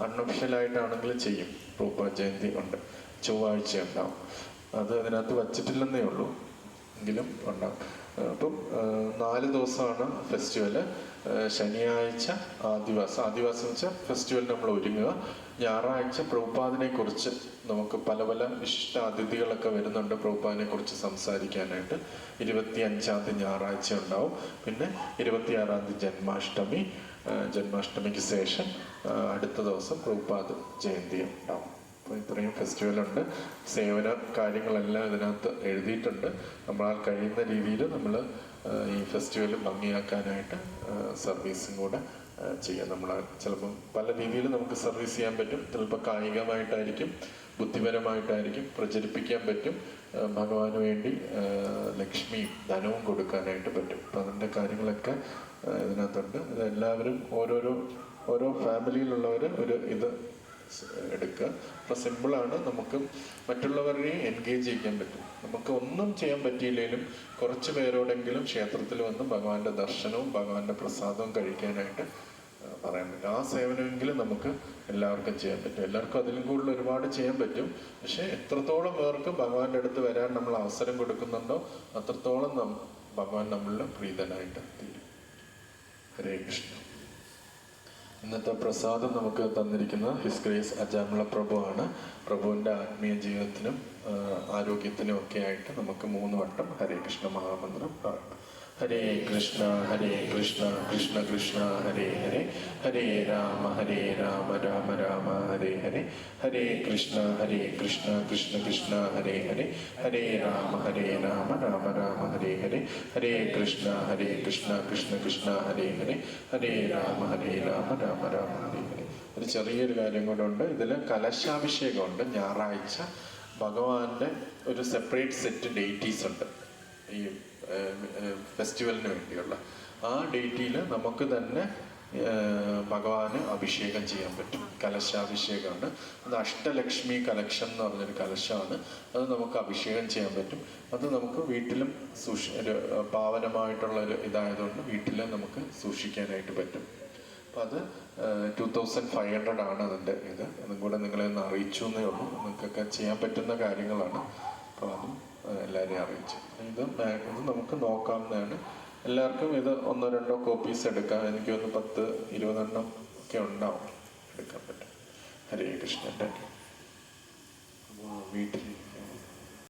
അൺഒഫീഷ്യലായിട്ടാണെങ്കിലും ചെയ്യും. പ്രഭുപാദ് ജയന്തി ഉണ്ട്, ചൊവ്വാഴ്ച ഉണ്ടാവും. അത് അതിനകത്ത് വച്ചിട്ടില്ലെന്നേ ഉള്ളൂ, എങ്കിലും ഉണ്ടാവും. അപ്പം 4 ദിവസമാണ് ഫെസ്റ്റിവല്. ശനിയാഴ്ച ആദിവാസം വെച്ചാൽ ഫെസ്റ്റിവൽ നമ്മൾ ഒരുങ്ങുക. ഞായറാഴ്ച പ്രഭുപാദിനെ കുറിച്ച് നമുക്ക് പല വിശിഷ്ട അതിഥികളൊക്കെ വരുന്നുണ്ട് പ്രഭുപാദിനെ കുറിച്ച് സംസാരിക്കാനായിട്ട്. 25-ാം തീയതി ഞായറാഴ്ച ഉണ്ടാവും. പിന്നെ 26-ാം തീയതി ജന്മാഷ്ടമി. ജന്മാഷ്ടമിക്ക് ശേഷം അടുത്ത ദിവസം പ്രഭുപാദ് ജയന്തി ഉണ്ടാവും. അപ്പോൾ ഇത്രയും ഫെസ്റ്റിവലുണ്ട്. സേവന കാര്യങ്ങളെല്ലാം ഇതിനകത്ത് എഴുതിയിട്ടുണ്ട്. നമ്മളാൽ കഴിയുന്ന രീതിയിൽ നമ്മൾ ഈ ഫെസ്റ്റിവൽ ഭംഗിയാക്കാനായിട്ട് സർവീസും കൂടെ ചെയ്യാം. നമ്മൾ ചിലപ്പം പല രീതിയിൽ നമുക്ക് സർവീസ് ചെയ്യാൻ പറ്റും. ചിലപ്പോൾ കായികമായിട്ടായിരിക്കും, ബുദ്ധിപരമായിട്ടായിരിക്കും, പ്രചരിപ്പിക്കാൻ പറ്റും. ഭഗവാന് വേണ്ടി ലക്ഷ്മിയും ധനവും കൊടുക്കാനായിട്ട് പറ്റും. അപ്പം അതിൻ്റെ കാര്യങ്ങളൊക്കെ ഇതിനകത്തുണ്ട്. ഇതെല്ലാവരും ഓരോ ഫാമിലിയിലുള്ളവർ ഒരു ഇത് എടുക്കുക. അപ്പോൾ സിമ്പിളാണ്. നമുക്ക് മറ്റുള്ളവരെയും എൻഗേജ് ചെയ്യാൻ പറ്റും. നമുക്ക് ഒന്നും ചെയ്യാൻ പറ്റിയില്ലെങ്കിലും കുറച്ച് പേരോടെങ്കിലും ക്ഷേത്രത്തിൽ വന്ന് ഭഗവാന്റെ ദർശനവും ഭഗവാന്റെ പ്രസാദവും കഴിക്കാനായിട്ട് പറയാൻ പറ്റും. ആ സേവനമെങ്കിലും നമുക്ക് എല്ലാവർക്കും ചെയ്യാൻ പറ്റും. എല്ലാവർക്കും അതിലും കൂടുതൽ ഒരുപാട് ചെയ്യാൻ പറ്റും. പക്ഷെ എത്രത്തോളം പേർക്ക് ഭഗവാന്റെ അടുത്ത് വരാൻ നമ്മൾ അവസരം കൊടുക്കുന്നുണ്ടോ അത്രത്തോളം ഭഗവാൻ നമ്മളിൽ പ്രീതനായിട്ട് തീരും. ഹരേ കൃഷ്ണ. ഇന്നത്തെ പ്രസാദം നമുക്ക് തന്നിരിക്കുന്ന ഹിസ് ഗ്രേസ് അജാമിള പ്രഭു ആണ്. പ്രഭുവിൻ്റെ ആത്മീയ ജീവിതത്തിനും ആരോഗ്യത്തിനും ഒക്കെ ആയിട്ട് നമുക്ക് 3 വട്ടം ഹരേ കൃഷ്ണ മഹാമന്ത്രം പറയാം. ഹരേ കൃഷ്ണ കൃഷ്ണ കൃഷ്ണ ഹരേ ഹരേ, ഹരേ രാമ രാമ രാമ ഹരേ ഹരേ, ഹരേ കൃഷ്ണ കൃഷ്ണ കൃഷ്ണ ഹരേ ഹരേ, ഹരേ രാമ രാമ രാമ ഹരേ ഹരേ, ഹരേ കൃഷ്ണ കൃഷ്ണ കൃഷ്ണ ഹരേ ഹരേ, ഹരേ രാമ രാമ രാമ ഹരേ ഹരേ. ഒരു ചെറിയൊരു കാര്യം കൊണ്ടുണ്ട്. ഇതിൽ കലശാഭിഷേകമുണ്ട്. ഞായറാഴ്ച ഭഗവാന്റെ ഒരു സെപ്പറേറ്റ് സെറ്റ് ഡേറ്റീസ് ഉണ്ട് ഈ ഫെസ്റ്റിവലിന് വേണ്ടിയുള്ള. ആ ഡേറ്റിൽ നമുക്ക് തന്നെ ഭഗവാന് അഭിഷേകം ചെയ്യാൻ പറ്റും. കലശാഭിഷേകമാണ്. അത് അഷ്ടലക്ഷ്മി കലക്ഷൻ എന്ന് പറഞ്ഞൊരു കലശമാണ്. അത് നമുക്ക് അഭിഷേകം ചെയ്യാൻ പറ്റും. അത് നമുക്ക് വീട്ടിലും ഒരു പാവനമായിട്ടുള്ളൊരു ഇതായതുകൊണ്ട് വീട്ടിൽ നമുക്ക് സൂക്ഷിക്കാനായിട്ട് പറ്റും. അപ്പം അത് 2500 ആണ് അതിൻ്റെ ഇത്. അതും കൂടെ നിങ്ങളെ ഒന്ന് അറിയിച്ചു എന്നേ ഉള്ളൂ. നിങ്ങൾക്കൊക്കെ ചെയ്യാൻ പറ്റുന്ന കാര്യങ്ങളാണ്. അപ്പോൾ അതും എല്ലാവരെയും അറിയിച്ചു. ഇത് നമുക്ക് നോക്കാവുന്നതാണ്. എല്ലാവർക്കും ഇത് 1-2 കോപ്പീസ് എടുക്കാം. എനിക്ക് ഒന്ന് 10-20 ഒക്കെ ഉണ്ടാവും, എടുക്കാൻ പറ്റും. ഹരേ കൃഷ്ണ. വീട്ടിൽ